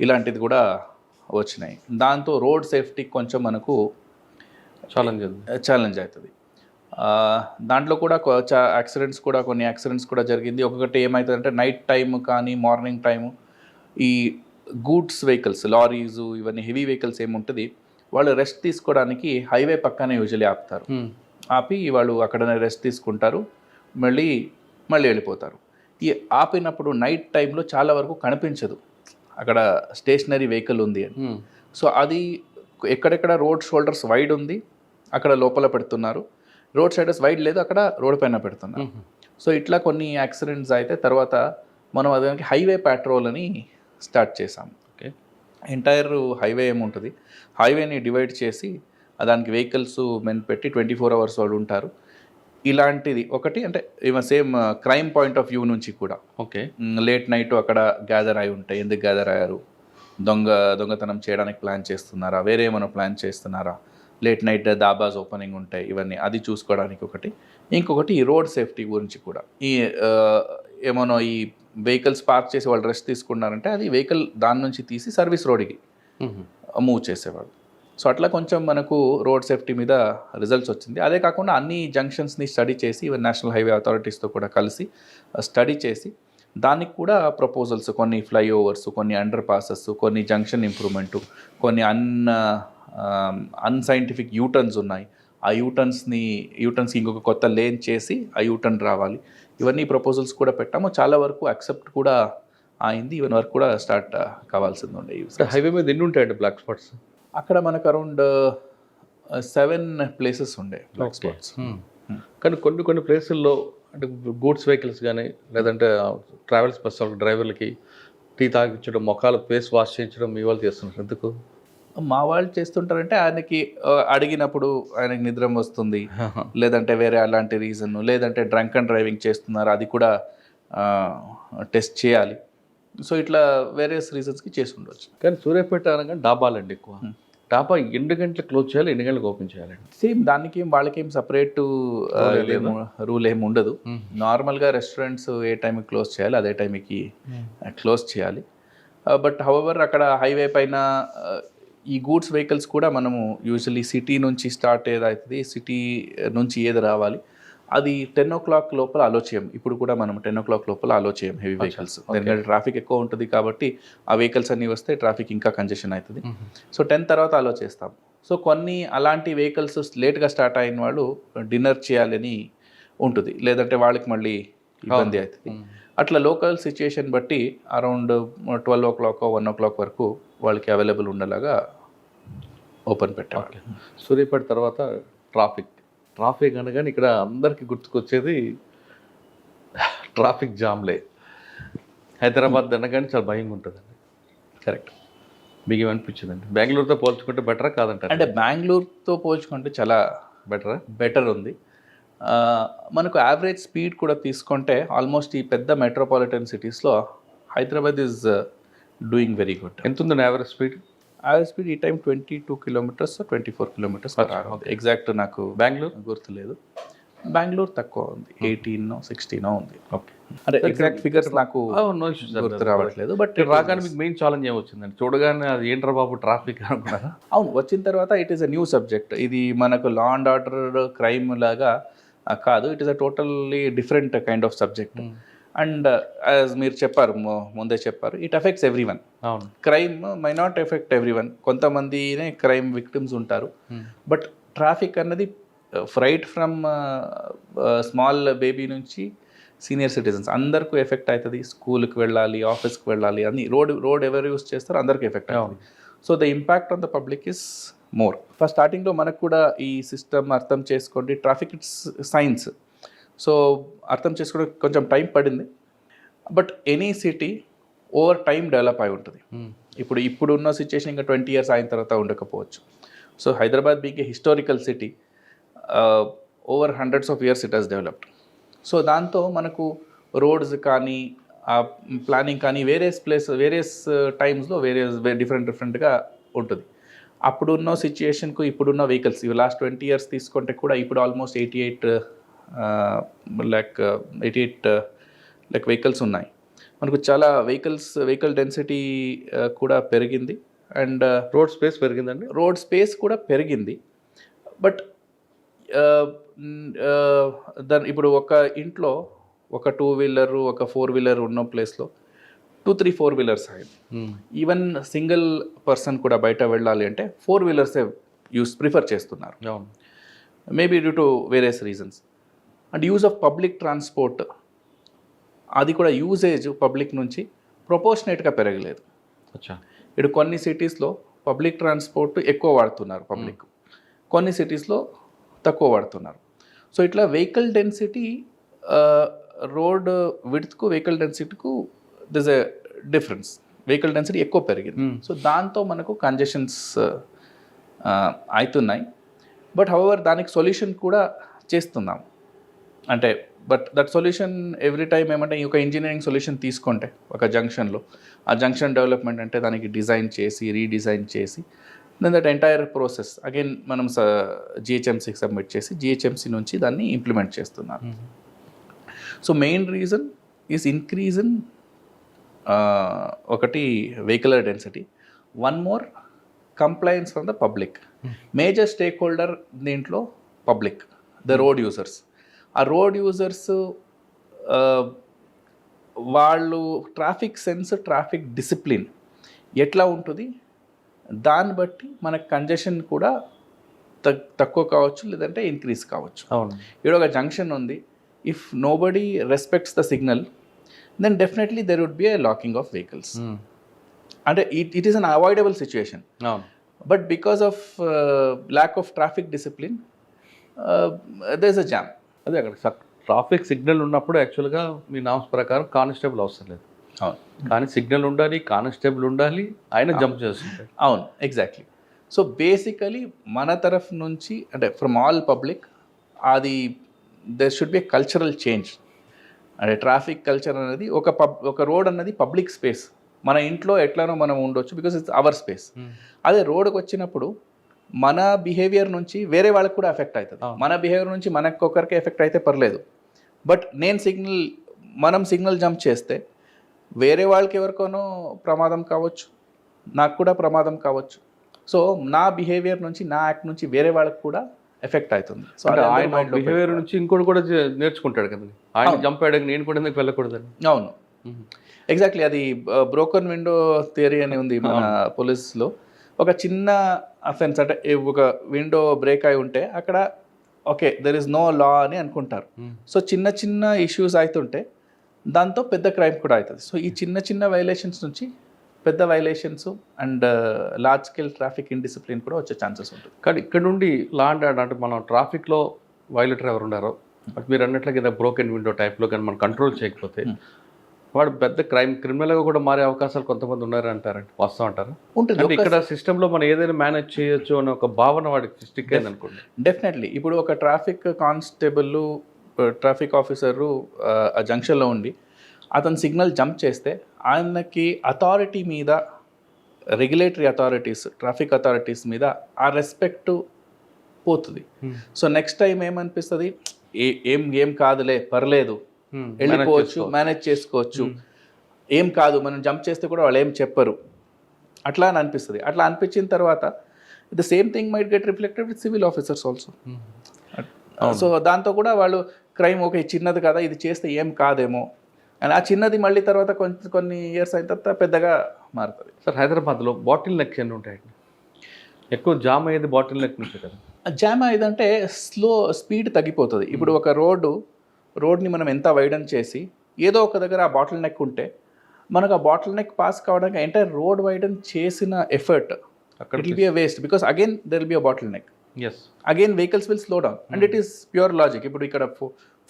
ఇలాంటిది కూడా వచ్చినాయి. దాంతో రోడ్ సేఫ్టీ కొంచెం మనకు ఛాలెంజ్ అవుతుంది. దాంట్లో కూడా కొన్ని యాక్సిడెంట్స్ కూడా జరిగింది. ఒక్కొక్కటి ఏమవుతుందంటే నైట్ టైం కానీ మార్నింగ్ టైము ఈ గూడ్స్ వెహికల్స్, లారీస్, ఇవన్నీ హెవీ వెహికల్స్ ఏముంటుంది, వాళ్ళు రెస్ట్ తీసుకోవడానికి హైవే పక్కనే యూజువల్లీ ఆపుతారు. ఆపి వాళ్ళు అక్కడనే రెస్ట్ తీసుకుంటారు, మళ్ళీ వెళ్ళిపోతారు. ఈ ఆపినప్పుడు నైట్ టైంలో చాలా వరకు కనిపించదు అక్కడ స్టేషనరీ వెహికల్ ఉంది అని. సో అది ఎక్కడెక్కడ రోడ్ షోల్డర్స్ వైడ్ ఉంది అక్కడ లోపల పెడుతున్నారు, రోడ్ షోల్డర్స్ వైడ్ లేదు అక్కడ రోడ్ పైన పెడుతున్నారు. సో ఇట్లా కొన్ని యాక్సిడెంట్స్ అయితే తర్వాత మనం దానికి హైవే ప్యాట్రోల్ అని స్టార్ట్ చేసాం. ఓకే, ఎంటైర్ హైవే ఏముంటుంది, హైవేని డివైడ్ చేసి దానికి వెహికల్స్ మెన్ పెట్టి 24 hours వాళ్ళు ఉంటారు. ఇలాంటిది ఒకటి అంటే even same crime point of view నుంచి కూడా. ఓకే, లేట్ నైట్ అక్కడ గ్యాదర్ అయి ఉంటాయి. ఎందుకు గ్యాదర్ అయ్యారు, దొంగతనం చేయడానికి ప్లాన్ చేస్తున్నారా, వేరే ఏమైనా ప్లాన్ చేస్తున్నారా, లేట్ నైట్ దాబాస్ ఓపెనింగ్ ఉంటాయి, ఇవన్నీ అది చూసుకోవడానికి ఒకటి. ఇంకొకటి ఈ రోడ్ సేఫ్టీ గురించి కూడా. ఈ ఏమన్నా ఈ వెహికల్స్ పార్క్ చేసి వాళ్ళు రెస్ట్ తీసుకున్నారంటే అది వెహికల్ దాని నుంచి తీసి సర్వీస్ రోడ్కి మూవ్ చేసేవాళ్ళు. సో అట్లా కొంచెం మనకు రోడ్ సేఫ్టీ మీద రిజల్ట్స్ వచ్చింది. అదే కాకుండా అన్ని జంక్షన్స్ని స్టడీ చేసి ఈవెన్ నేషనల్ హైవే అథారిటీస్తో కూడా కలిసి స్టడీ చేసి దానికి కూడా ప్రపోజల్స్, కొన్ని ఫ్లైఓవర్స్, కొన్ని అండర్ పాసెస్, కొన్ని జంక్షన్ ఇంప్రూవ్మెంటు, కొన్ని అన్సైంటిఫిక్ యూటర్న్స్ ఉన్నాయి. ఆ యూటర్న్స్కి ఇంకొక కొత్త లేన్ చేసి ఆ యూటర్న్ రావాలి. ఇవన్నీ ప్రపోజల్స్ కూడా పెట్టాము. చాలా వరకు అక్సెప్ట్ కూడా అయింది. ఈవెన్ వరకు కూడా స్టార్ట్ కావాల్సింది ఉండే. హైవే మీద ఎన్ని ఉంటాయండి బ్లాక్ స్పాట్స్? అక్కడ మనకు అరౌండ్ 7 ప్లేసెస్ ఉండే బ్లాక్ స్పాట్స్. కానీ కొన్ని ప్లేసుల్లో అంటే గూడ్స్ వెహికల్స్ కానీ లేదంటే ట్రావెల్స్ బస్ డ్రైవర్లకి టీ తాగించడం, మొఖాలు ఫేస్ వాష్ చేయించడం మీ వాళ్ళు చేస్తున్నారు. ఎందుకు మా వాళ్ళు చేస్తుంటారంటే ఆయనకి అడిగినప్పుడు ఆయనకి నిద్ర వస్తుంది, లేదంటే వేరే అలాంటి రీజన్, లేదంటే డ్రంక్ అండ్ డ్రైవింగ్ చేస్తున్నారు, అది కూడా టెస్ట్ చేయాలి. సో ఇట్లా వేరియస్ రీజన్స్కి చేసి ఉండవచ్చు. కానీ సూర్యాపేట అనగా డాబాలండి ఎక్కువ. డాబా ఎన్ని గంటలకు క్లోజ్ చేయాలి, ఎన్ని గంటలకు ఓపెన్ చేయాలండి? సేమ్ దానికి వాళ్ళకేం సపరేట్ రూల్ ఏమి ఉండదు. నార్మల్గా రెస్టారెంట్స్ ఏ టైంకి క్లోజ్ చేయాలి అదే టైంకి క్లోజ్ చేయాలి. బట్ హౌఎవర్ అక్కడ హైవే పైన ఈ గూడ్స్ వెహికల్స్ కూడా మనము యూజువల్లీ సిటీ నుంచి స్టార్ట్ ఏదవుతుంది, సిటీ నుంచి ఏది రావాలి అది 10 o'clock లోపల అలో చేయం. ఇప్పుడు కూడా మనం 10 o'clock లోపల అలో చేయం హెవీ వెహికల్స్, ఎందుకంటే ట్రాఫిక్ ఎక్కువ ఉంటుంది కాబట్టి ఆ వెహికల్స్ అన్నీ వస్తే ట్రాఫిక్ ఇంకా కంజెషన్ అవుతుంది. సో 10 తర్వాత అలో చేస్తాం. సో కొన్ని అలాంటి వెహికల్స్ లేట్గా స్టార్ట్ అయిన వాళ్ళు డిన్నర్ చేయాలని ఉంటుంది, లేదంటే వాళ్ళకి మళ్ళీ ఇబ్బంది అవుతుంది. అట్లా లోకల్ సిచ్యుయేషన్ బట్టి అరౌండ్ 12 o'clock 1 o'clock వరకు వాళ్ళకి అవైలబుల్ ఉండేలాగా ఓపెన్ పెట్టాలి. సూర్యాపేట తర్వాత ట్రాఫిక్ అనగానే ఇక్కడ అందరికీ గుర్తుకొచ్చేది ట్రాఫిక్ జామ్లే. హైదరాబాద్ అనగానే చాలా భయంగా ఉంటుందండి. కరెక్ట్. మీకు ఏమనిపించిందండి? బెంగళూరుతో పోల్చుకుంటే బెటరా కాదంటారు? అంటే బెంగళూరుతో పోల్చుకుంటే చాలా బెటర్ ఉంది. మనకు యావరేజ్ స్పీడ్ కూడా తీసుకుంటే ఆల్మోస్ట్ ఈ పెద్ద మెట్రోపాలిటన్ సిటీస్లో Hyderabad is doing very good. ఎంత ఉందండి యావరేజ్ స్పీడ్? యావరేజ్ స్పీడ్ ఈ టైం 22 kilometers 24 kilometers ఎగ్జాక్ట్ నాకు బెంగళూరు గుర్తులేదు. బెంగళూరు తక్కువ ఉంది, 18 16 ఉంది. ఓకే, అంటే ఎగ్జాక్ట్ ఫిగర్స్ నాకు గుర్తు రావట్లేదు. బట్ రాగానే మీకు మెయిన్ ఛాలెంజ్ ఏమొచ్చిందండి? చూడగానే అది ఏంట్రా బాబు ట్రాఫిక్ అనుకున్నారా? అవును, వచ్చిన తర్వాత it is a new subject. ఇది మనకు లా అండ్ ఆర్డర్ క్రైమ్ లాగా కాదు, it is a totally different kind of subject. And as మీరు చెప్పారు, ముందే చెప్పారు, ఇట్ అఫెక్ట్స్ ఎవ్రీ వన్. అవును, crime may not effect every one, కొంతమందినే క్రైమ్ విక్టిమ్స్ ఉంటారు. బట్ ట్రాఫిక్ అన్నది ఫ్రైట్ ఫ్రమ్ స్మాల్ బేబీ నుంచి సీనియర్ సిటిజన్స్ అందరికీ ఎఫెక్ట్ అవుతుంది. స్కూల్కి వెళ్ళాలి, ఆఫీస్కి వెళ్ళాలి, అన్ని రోడ్ ఎవరు యూస్ చేస్తారో అందరికీ ఎఫెక్ట్ అవుతుంది. So the impact on the public is more. First స్టార్టింగ్లో మనకు కూడా ఈ సిస్టమ్ అర్థం చేసుకోండి, ట్రాఫిక్ ఇట్స్ సైన్స్. సో అర్థం చేసుకోవడానికి కొంచెం టైం పడింది. But any city over time develop అయి ఉంటుంది. ఇప్పుడున్న సిచ్యుయేషన్ ఇంకా 20 years అయిన తర్వాత ఉండకపోవచ్చు. So Hyderabad being a historical city, over hundreds of years it has developed. So దాంతో మనకు రోడ్స్ కానీ ఆ ప్లానింగ్ కానీ వేరియస్ టైమ్స్లో డిఫరెంట్గా ఉంటుంది. అప్పుడున్న సిచ్యుయేషన్కు ఇప్పుడున్న వెహికల్స్ ఇవి లాస్ట్ 20 years తీసుకుంటే కూడా ఇప్పుడు ఆల్మోస్ట్ 88 lakh వెహికల్స్ ఉన్నాయి. మనకు చాలా వెహికల్ డెన్సిటీ కూడా పెరిగింది. అండ్ రోడ్ స్పేస్ పెరిగిందండి. రోడ్ స్పేస్ కూడా పెరిగింది. బట్ దాని ఇప్పుడు ఒక ఇంట్లో ఒక 2-wheeler ఒక 4-wheeler ఉన్న ప్లేస్లో 2-3 4-wheelers అయింది. ఈవెన్ సింగిల్ పర్సన్ కూడా బయట వెళ్ళాలి అంటే 4-wheelers ప్రిఫర్ చేస్తున్నారు. Maybe due to various reasons. And use of public transport అది కూడా యూజేజ్ పబ్లిక్ నుంచి ప్రొపోర్షనేట్గా పెరగలేదు. ఇప్పుడు కొన్ని సిటీస్లో పబ్లిక్ ట్రాన్స్పోర్ట్ ఎక్కువ వాడుతున్నారు పబ్లిక్, కొన్ని సిటీస్లో తక్కువ వాడుతున్నారు. సో ఇట్లా వెహికల్ డెన్సిటీ, రోడ్ విడ్త్కు వెహికల్ డెన్సిటీకు this a difference. Vehicle density ఎక్కువ పెరిగింది. సో దాంతో మనకు కంజెషన్స్ అవుతున్నాయి. బట్ హౌఎవర్ దానికి సొల్యూషన్ కూడా చేస్తున్నాం. అంటే but that solution every time ఏమంటే ఒక ఇంజనీరింగ్ సొల్యూషన్ తీసుకుంటే ఒక జంక్షన్లో ఆ జంక్షన్ డెవలప్మెంట్ అంటే దానికి డిజైన్ చేసి రీడిజైన్ చేసి then that entire process again మనం జిహెచ్ఎంసీకి సబ్మిట్ చేసి జిహెచ్ఎంసీ నుంచి దాన్ని ఇంప్లిమెంట్ చేస్తున్నారు. So main reason is increase in ఒకటి vehicular density, one more complaints from the public. Major stakeholder దీంట్లో పబ్లిక్, ద రోడ్ యూజర్స్. ఆ రోడ్ యూజర్స్ వాళ్ళు ట్రాఫిక్ సెన్స్, ట్రాఫిక్ డిసిప్లిన్ ఎట్లా ఉంటుంది దాన్ని బట్టి మనకు కంజెషన్ కూడా తక్కువ కావచ్చు, లేదంటే ఇంక్రీజ్ కావచ్చు. అవును. ఇక్కడ ఒక జంక్షన్ ఉంది, if nobody respects the signal then definitely there would be a locking of vehicles. అంటే it is unavoidable situation. But because of lack of traffic discipline there is a jam. అదే అక్కడ traffic signal ఉన్నప్పుడు యాక్చువల్గా మీ norms ప్రకారం constable అవసరం లేదు. అవును, కానీ సిగ్నల్ ఉండాలి, కానిస్టేబుల్ ఉండాలి, ఆయన జంప్ చేస్తుంటాడు. అవును, ఎగ్జాక్ట్లీ. సో బేసికలీ మన తరఫు నుంచి అంటే ఫ్రమ్ ఆల్ పబ్లిక్ అది there should be a cultural change. అంటే ట్రాఫిక్ కల్చర్ అనేది ఒక రోడ్ అన్నది పబ్లిక్ స్పేస్. మన ఇంట్లో ఎట్లానో మనం ఉండొచ్చు బికాస్ ఇట్స్ అవర్ స్పేస్. అదే రోడ్కి వచ్చినప్పుడు మన బిహేవియర్ నుంచి వేరే వాళ్ళకి కూడా ఎఫెక్ట్ అవుతుంది. మన బిహేవియర్ నుంచి మనకొకరికి ఎఫెక్ట్ అయితే పర్లేదు, బట్ మనం సిగ్నల్ జంప్ చేస్తే వేరే వాళ్ళకి ఎవరికోనో ప్రమాదం కావచ్చు, నాకు కూడా ప్రమాదం కావచ్చు. సో నా బిహేవియర్ నుంచి, నా యాక్ట్ నుంచి వేరే వాళ్ళకి కూడా ఎఫెక్ట్ అవుతుంది. సో ఆయన బిహేవియర్ నుంచి ఇంకోటి కూడా నేర్చుకుంటాడు కదా, ఆయన జంప్ అయ్యాక నేను కూడా ఎందుకు వెళ్ళకూడదని. అవును, ఎగ్జాక్ట్లీ. అది బ్రోకన్ విండో థియరీ అని ఉంది మన పోలీస్లో. ఒక చిన్న అఫెన్స్ అంటే ఒక విండో బ్రేక్ అయి ఉంటే అక్కడ okay there is no law అని అనుకుంటారు. సో చిన్న చిన్న ఇష్యూస్ అవుతుంటే దాంతో పెద్ద క్రైమ్ కూడా అవుతుంది. సో ఈ చిన్న చిన్న వైలేషన్స్ నుంచి పెద్ద violations and large scale traffic indiscipline కూడా వచ్చే ఛాన్సెస్ ఉంటుంది. కానీ ఇక్కడ నుండి లా అండ్ ఆర్డర్ అంటే మనం ట్రాఫిక్లో వైలేటర్ ఎవరు ఉన్నారో, బట్ మీరు అన్నట్లయితే ఏదో బ్రోకెన్ విండో టైప్లో కానీ మనం కంట్రోల్ చేయకపోతే వాడు పెద్ద క్రిమినల్గా కూడా మారే అవకాశాలు కొంతమంది ఉన్నారు అంటారండి, వాస్తవం అంటారు? ఉంటుంది. అంటే ఇక్కడ సిస్టంలో మనం ఏదైనా మేనేజ్ చేయొచ్చు అనే ఒక భావన వాడికి స్టిక్ అయింది అనుకోండి. డెఫినెట్లీ. ఇప్పుడు ఒక ట్రాఫిక్ కానిస్టేబుల్, ట్రాఫిక్ ఆఫీసరు ఆ జంక్షన్లో ఉండి అతను సిగ్నల్ జంప్ చేస్తే ఆయనకి అథారిటీ మీద, రెగ్యులేటరీ అథారిటీస్, ట్రాఫిక్ అథారిటీస్ మీద ఆ రెస్పెక్ట్ పోతుంది. సో నెక్స్ట్ టైం ఏమనిపిస్తుంది, ఏం కాదులే, పర్లేదు, వెళ్ళిపోవచ్చు, మేనేజ్ చేసుకోవచ్చు, ఏం కాదు, మనం జంప్ చేస్తే కూడా వాళ్ళు ఏం చెప్పరు, అట్లా అని అనిపిస్తుంది. అట్లా అనిపించిన తర్వాత the same thing might get reflected with civil officers also. So దాంతో కూడా వాళ్ళు క్రైమ్ ఓకే చిన్నది కదా, ఇది చేస్తే ఏం కాదేమో అని ఆ చిన్నది మళ్ళీ తర్వాత కొన్ని ఇయర్స్ అయిన తర్వాత పెద్దగా మారుతుంది. సార్ హైదరాబాద్లో బాటిల్ నెక్ ఎన్ని ఉంటాయండి? ఎక్కువ జామ్ అయ్యేది బాటిల్ నెక్ నుంచి కదా. జామ్ అయ్యేదంటే స్పీడ్ తగ్గిపోతుంది. ఇప్పుడు ఒక రోడ్ని మనం ఎంత వైడన్ చేసి ఏదో ఒక దగ్గర ఆ బాటిల్ నెక్ ఉంటే మనకు ఆ బాటిల్ నెక్ పాస్ కావడానికి ఎంటైర్ రోడ్ వైడన్ చేసిన ఎఫర్ట్ అక్కడ it will be a waste because again there will be a bottle neck. Again vehicles will slow down and it is pure logic. ఇప్పుడు ఇక్కడ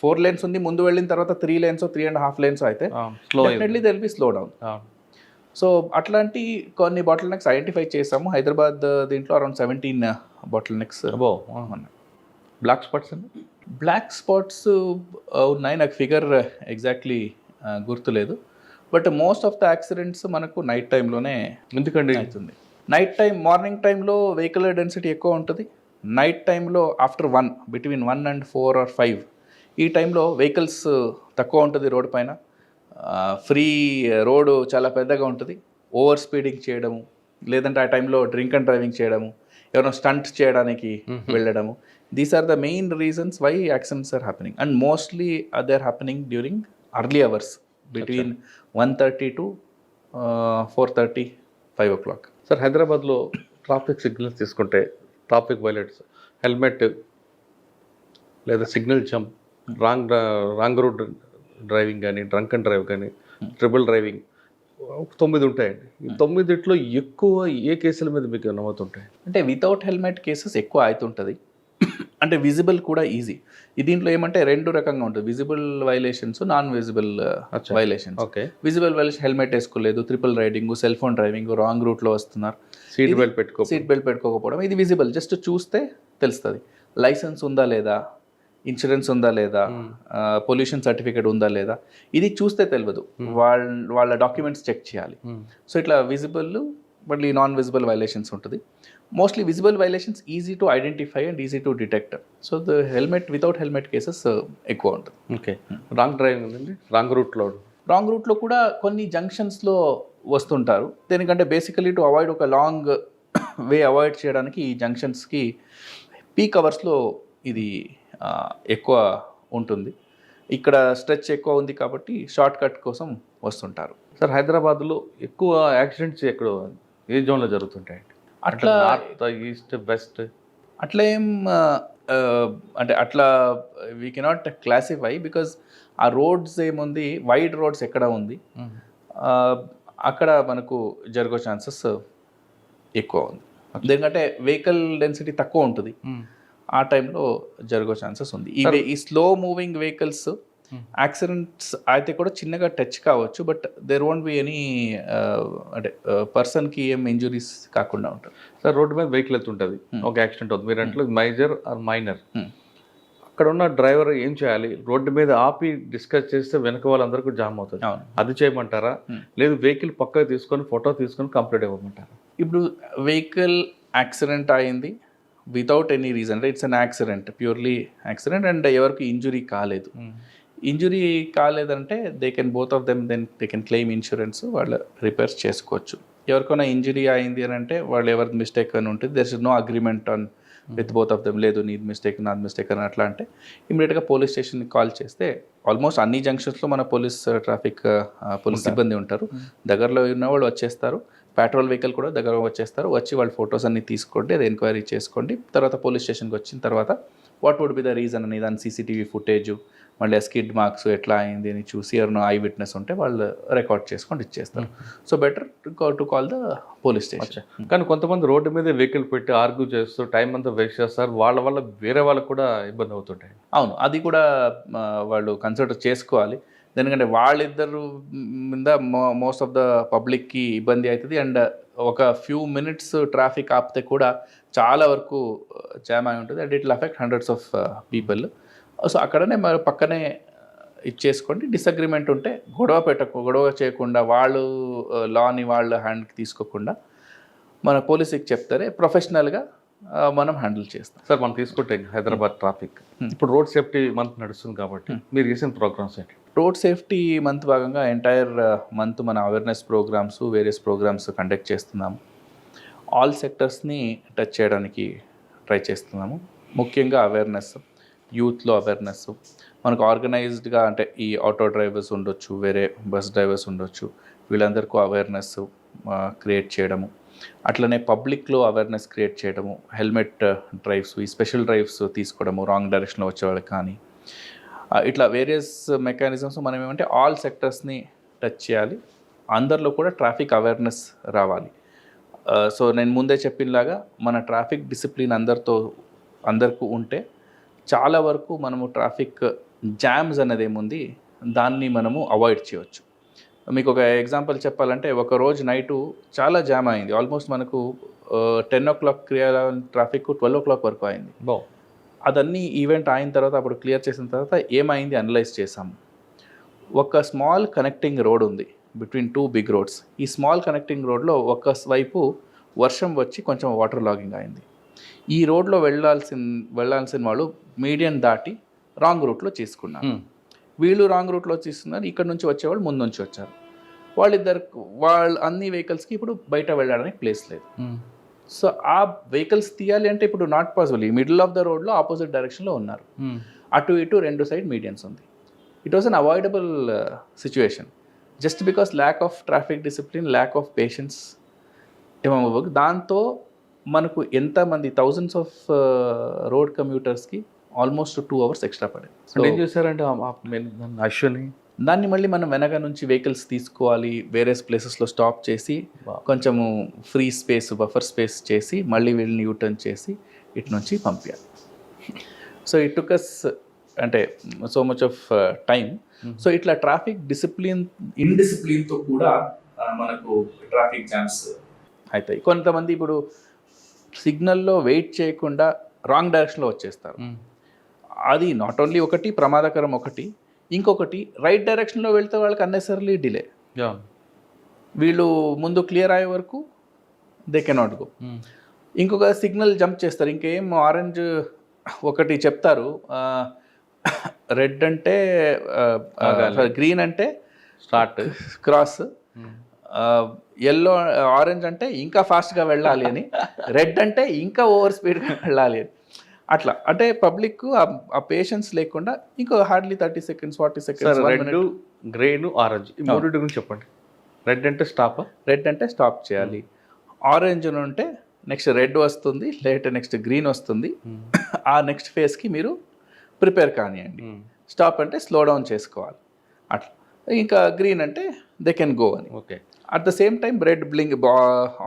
4 lanes ఉంది, ముందు వెళ్ళిన తర్వాత 3 lanes 3.5 lanes అయితే definitely there will be slow down. So అట్లాంటి కొన్ని bottlenecks identify చేసాము. హైదరాబాద్ దీంట్లో around 17 bottlenecks. Black spots అండి? బ్లాక్ స్పాట్స్ ఉన్నాయి, నాకు ఫిగర్ ఎగ్జాక్ట్లీ గుర్తులేదు. But most of the accidents మనకు నైట్ టైంలోనే ఎందుకండి అవుతుంది. నైట్ టైం, మార్నింగ్ టైంలో వెహికల్ డెన్సిటీ ఎక్కువ ఉంటుంది. నైట్ టైంలో ఆఫ్టర్ 1, బిట్వీన్ 1 and 4 or 5 ఈ టైంలో వెహికల్స్ తక్కువ ఉంటుంది రోడ్ పైన, ఫ్రీ రోడ్ చాలా పెద్దగా ఉంటుంది. ఓవర్ స్పీడింగ్ చేయడము, లేదంటే ఆ టైంలో డ్రింక్ అండ్ డ్రైవింగ్ చేయడము, ఎవరైనా స్టంట్ చేయడానికి వెళ్ళడము, these are the main reasons why accidents are happening. And mostly they are happening during early hours between 1:30 to 4:30, 5 o'clock. Sir హైదరాబాద్లో ట్రాఫిక్ సిగ్నల్స్ తీసుకుంటే ట్రాఫిక్ వైలేట్స్, హెల్మెట్ లేదా signal jump, wrong route driving కానీ, drunk and drive కానీ, triple driving 9 ఉంటాయండి. ఈ 9 ఎక్కువ ఏ కేసుల మీద మీకు నమోతుంటాయి? అంటే వితౌట్ హెల్మెట్ కేసెస్ ఎక్కువ అవుతుంటుంది. అంటే విజిబుల్ కూడా ఈజీ. దీంట్లో ఏమంటే 2 రకంగా ఉంటుంది, visible violations, non visible violations. Okay, visible violation helmet వేసుకోలేదు, triple riding, cell phone driving, wrong రూట్లో వస్తున్నారు, సీట్ బెల్ట్ పెట్టుకోకపోవడం, ఇది విజిబుల్, జస్ట్ చూస్తే తెలుస్తుంది. లైసెన్స్ ఉందా లేదా, ఇన్సూరెన్స్ ఉందా లేదా, పొల్యూషన్ సర్టిఫికేట్ ఉందా లేదా, ఇది చూస్తే తెలియదు. వాళ్ళ డాక్యుమెంట్స్ చెక్ చేయాలి. సో ఇట్లా విజిబుల్, మళ్ళీ నాన్ విజిబుల్ వైలేషన్స్ ఉంటుంది. Mostly visible violations easy to identify and easy to detect. So the without helmet cases ఎక్కువ ఉంటుంది. ఓకే, రాంగ్ డ్రైవింగ్ ఉందండి, రాంగ్ రూట్లో కూడా కొన్ని జంక్షన్స్లో వస్తుంటారు. దేనికంటే బేసికలీ టు అవాయిడ్ ఒక లాంగ్ వే అవాయిడ్ చేయడానికి ఈ జంక్షన్స్కి పీక్ అవర్స్లో ఇది ఎక్కువ ఉంటుంది. ఇక్కడ స్ట్రెచ్ ఎక్కువ ఉంది కాబట్టి షార్ట్ కట్ కోసం వస్తుంటారు. సార్ హైదరాబాద్లో ఎక్కువ యాక్సిడెంట్స్ ఎక్కడ ఏ జోన్లో జరుగుతుంటాయండి? అట్లా నార్త్, ఈస్ట్, వెస్ట్? అట్లా ఏం అంటే అట్లా వీ కెనాట్ క్లాసిఫై బికాజ్ ఆ రోడ్స్ ఏముంది, వైడ్ రోడ్స్ ఎక్కడ ఉంది అక్కడ మనకు జరిగే ఛాన్సెస్ ఎక్కువ ఉంది. ఎందుకంటే వెహికల్ డెన్సిటీ తక్కువ ఉంటుంది, ఆ టైంలో జరిగే ఛాన్సెస్ ఉంది. ఈ స్లో మూవింగ్ వెహికల్స్ యాక్సిడెంట్స్ అయితే కూడా చిన్నగా టచ్ కావచ్చు, but there won't be any అంటే పర్సన్కి ఏం ఇంజురీస్ కాకుండా ఉంటుంది. సార్ రోడ్డు మీద వెహికల్ వెళ్తుంటుంది, ఒక యాక్సిడెంట్ అవుతుంది, మీరు అంటే మేజర్ ఆర్ మైనర్, అక్కడ ఉన్న డ్రైవర్ ఏం చేయాలి? రోడ్డు మీద ఆపి డిస్కస్ చేస్తే వెనక వాళ్ళందరికీ జామ్ అవుతుంది, అది చేయమంటారా? లేదు వెహికల్ పక్కకు తీసుకొని ఫోటో తీసుకొని కంప్లీట్ ఇవ్వమంటారా? ఇప్పుడు వెహికల్ యాక్సిడెంట్ అయింది without any reason, it's an accident, purely accident, and ఎవరికి ఇంజురీ కాలేదు. ఇంజురీ కాలేదంటే they can both of them then they can claim insurance, వాళ్ళు రిపేర్స్ చేసుకోవచ్చు. ఎవరికైనా ఇంజురీ అయింది అని అంటే వాళ్ళు ఎవరి మిస్టేక్ అని ఉంటుంది, there is no agreement on with both of them, లేదు నీది మిస్టేక్ నాది మిస్టేక్ అని అట్లా అంటే ఇమీడియట్గా పోలీస్ స్టేషన్కి కాల్ చేస్తే, ఆల్మోస్ట్ అన్ని జంక్షన్స్లో మన ట్రాఫిక్ పోలీస్ సిబ్బంది ఉంటారు, దగ్గరలో ఉన్న వాళ్ళు వచ్చేస్తారు, పెట్రోల్ వెహికల్ కూడా దగ్గర వచ్చేస్తారు, వచ్చి వాళ్ళ ఫొటోస్ అన్ని తీసుకోండి, అది ఎంక్వైరీ చేసుకోండి, తర్వాత పోలీస్ స్టేషన్కి వచ్చిన తర్వాత what would be the reason అని దాని సీసీటీవీ ఫుటేజ్, మళ్ళీ స్కిడ్ మార్క్స్ ఎట్లా అయింది అని చూసి ఎవరైనా ఐ విట్నెస్ ఉంటే వాళ్ళు రికార్డ్ చేసుకొని ఇచ్చేస్తారు. So better to call the police station. కానీ కొంతమంది రోడ్డు మీద వెహికల్ పెట్టి ఆర్గ్యూ చేస్తూ టైం అంతా వేస్ట్ చేస్తారు, వాళ్ళ వల్ల వేరే వాళ్ళకు కూడా ఇబ్బంది అవుతుంటాయి. అవును, అది కూడా వాళ్ళు కన్సిడర్ చేసుకోవాలి, ఎందుకంటే వాళ్ళిద్దరు మీద మోస్ట్ ఆఫ్ ద పబ్లిక్కి ఇబ్బంది అవుతుంది, అండ్ ఒక ఫ్యూ మినిట్స్ ట్రాఫిక్ ఆపితే కూడా చాలా వరకు జామ్ అయి ఉంటుంది, and it will affect hundreds of people. So అక్కడనే మరి పక్కనే ఇచ్చేసుకోండి, డిసగ్రిమెంట్ ఉంటే గొడవ చేయకుండా వాళ్ళు లాని వాళ్ళ హ్యాండ్కి తీసుకోకుండా మన పోలీసుకి చెప్తారే ప్రొఫెషనల్గా మనం హ్యాండిల్ చేస్తాం. సార్ మనం తీసుకుంటే హైదరాబాద్ ట్రాఫిక్ ఇప్పుడు రోడ్ సేఫ్టీ మంత్ నడుస్తుంది కాబట్టి మీరు చేసిన ప్రోగ్రామ్స్ ఏంటి? రోడ్ సేఫ్టీ మంత్ భాగంగా ఎంటైర్ మంత్ మన awareness programmes, various programmes conduct చేస్తున్నాము. ఆల్ సెక్టర్స్ని టచ్ చేయడానికి ట్రై చేస్తున్నాము. ముఖ్యంగా అవేర్నెస్, యూత్లో అవేర్నెస్, మనకు ఆర్గనైజ్డ్గా అంటే ఈ ఆటో డ్రైవర్స్ ఉండొచ్చు, వేరే బస్ డ్రైవర్స్ ఉండొచ్చు, వీళ్ళందరికీ అవేర్నెస్ క్రియేట్ చేయడము, అట్లనే పబ్లిక్లో అవేర్నెస్ క్రియేట్ చేయడము, హెల్మెట్ డ్రైవ్స్, ఈ స్పెషల్ డ్రైవ్స్ తీసుకోవడము రాంగ్ డైరెక్షన్లో వచ్చేవాళ్ళకి కానీ, ఇట్లా వేరియస్ మెకానిజమ్స్ మనం ఏమంటే ఆల్ సెక్టర్స్ని టచ్ చేయాలి, అందరిలో కూడా ట్రాఫిక్ అవేర్నెస్ రావాలి. సో నేను ముందే చెప్పినలాగా మన ట్రాఫిక్ డిసిప్లిన్ అందరికీ ఉంటే చాలా వరకు మనము ట్రాఫిక్ జామ్స్ అనేది ఏముంది దాన్ని మనము అవాయిడ్ చేయవచ్చు. మీకు ఒక ఎగ్జాంపుల్ చెప్పాలంటే, ఒక రోజు నైటు చాలా జామ్ అయింది, ఆల్మోస్ట్ మనకు 10 o'clock ట్రాఫిక్ 12 o'clock వరకు అయింది. అదన్నీ ఈవెంట్ అయిన తర్వాత అప్పుడు క్లియర్ చేసిన తర్వాత ఏమైంది అనలైజ్ చేసాము. ఒక స్మాల్ కనెక్టింగ్ రోడ్ ఉంది బిట్వీన్ 2 big roads. ఈ స్మాల్ కనెక్టింగ్ రోడ్లో ఒక వైపు వర్షం వచ్చి కొంచెం వాటర్ లాగింగ్ అయింది. ఈ రోడ్లో వెళ్ళాల్సిన వాళ్ళు మీడియం దాటి రాంగ్ రూట్లో చేసుకున్నారు. వీళ్ళు రాంగ్ రూట్లో తీసుకున్నారు, ఇక్కడ నుంచి వచ్చేవాళ్ళు ముందు నుంచి వచ్చారు. వాళ్ళ అన్ని వెహికల్స్కి ఇప్పుడు బయట వెళ్ళడానికి ప్లేస్ లేదు. సో ఆ వెహికల్స్ తీయాలి అంటే ఇప్పుడు నాట్ పాసిబుల్. ఈ మిడిల్ ఆఫ్ ద రోడ్లో ఆపోజిట్ డైరెక్షన్లో ఉన్నారు, అటు ఇటు 2 side మీడియన్స్ ఉంది. It was unavoidable situation just because lack of traffic discipline, lack of patience ఏమవ్వ. దాంతో మనకు ఎంతమంది థౌజండ్స్ ఆఫ్ రోడ్ కమ్యూటర్స్కి ఆల్మోస్ట్ 2 hours ఎక్స్ట్రా పడేది. సో ఏం చేశారంటే అశ్వని దాన్ని మళ్ళీ మనం వెనక నుంచి వెహికల్స్ తీసుకోవాలి, వేరే ప్లేసెస్లో స్టాప్ చేసి కొంచెము ఫ్రీ స్పేస్, బఫర్ స్పేస్ చేసి మళ్ళీ వీళ్ళని యూటర్న్ చేసి ఇటు నుంచి పంపించాలి. సో ఇట్ టుక్ అస్ అంటే so much of time. So ఇట్లా ట్రాఫిక్ ఇన్డిసిప్లిన్తో కూడా మనకు ట్రాఫిక్ జామ్స్ అవుతాయి. కొంతమంది ఇప్పుడు సిగ్నల్లో వెయిట్ చేయకుండా రాంగ్ డైరెక్షన్లో వచ్చేస్తారు. అది నాట్ ఓన్లీ ఒకటి ప్రమాదకరం, ఇంకొకటి రైట్ డైరెక్షన్లో వెళ్తే వాళ్ళకి అన్నెసరీ డిలే. వీళ్ళు ముందు క్లియర్ అయ్యే వరకు దే కెనాట్ గో. ఇంకొక సిగ్నల్ జంప్ చేస్తారు, ఇంకేం ఆరెంజ్ ఒకటి చెప్తారు, రెడ్ అంటే గ్రీన్ అంటే స్టార్ట్ క్రాస్, ఎల్లో ఆరెంజ్ అంటే ఇంకా ఫాస్ట్గా వెళ్ళాలి అని, రెడ్ అంటే ఇంకా ఓవర్ స్పీడ్గా వెళ్ళాలి అని. అట్లా అంటే పబ్లిక్ ఆ పేషెన్స్ లేకుండా ఇంకో hardly 30 seconds 40 sir seconds red, green, orange ఈ మూడింటి గురించి చెప్పండి. రెడ్ అంటే స్టాప్, రెడ్ అంటే స్టాప్ చేయాలి, ఆరెంజ్ ఉంటే నెక్స్ట్ రెడ్ వస్తుంది, నెక్స్ట్ గ్రీన్ వస్తుంది, ఆ నెక్స్ట్ ఫేజ్కి మీరు ప్రిపేర్ కానివ్వండి. స్టాప్ అంటే స్లో డౌన్ చేసుకోవాలి అట్లా. ఇంకా గ్రీన్ అంటే దే కెన్ గో అని. Okay. At the same time red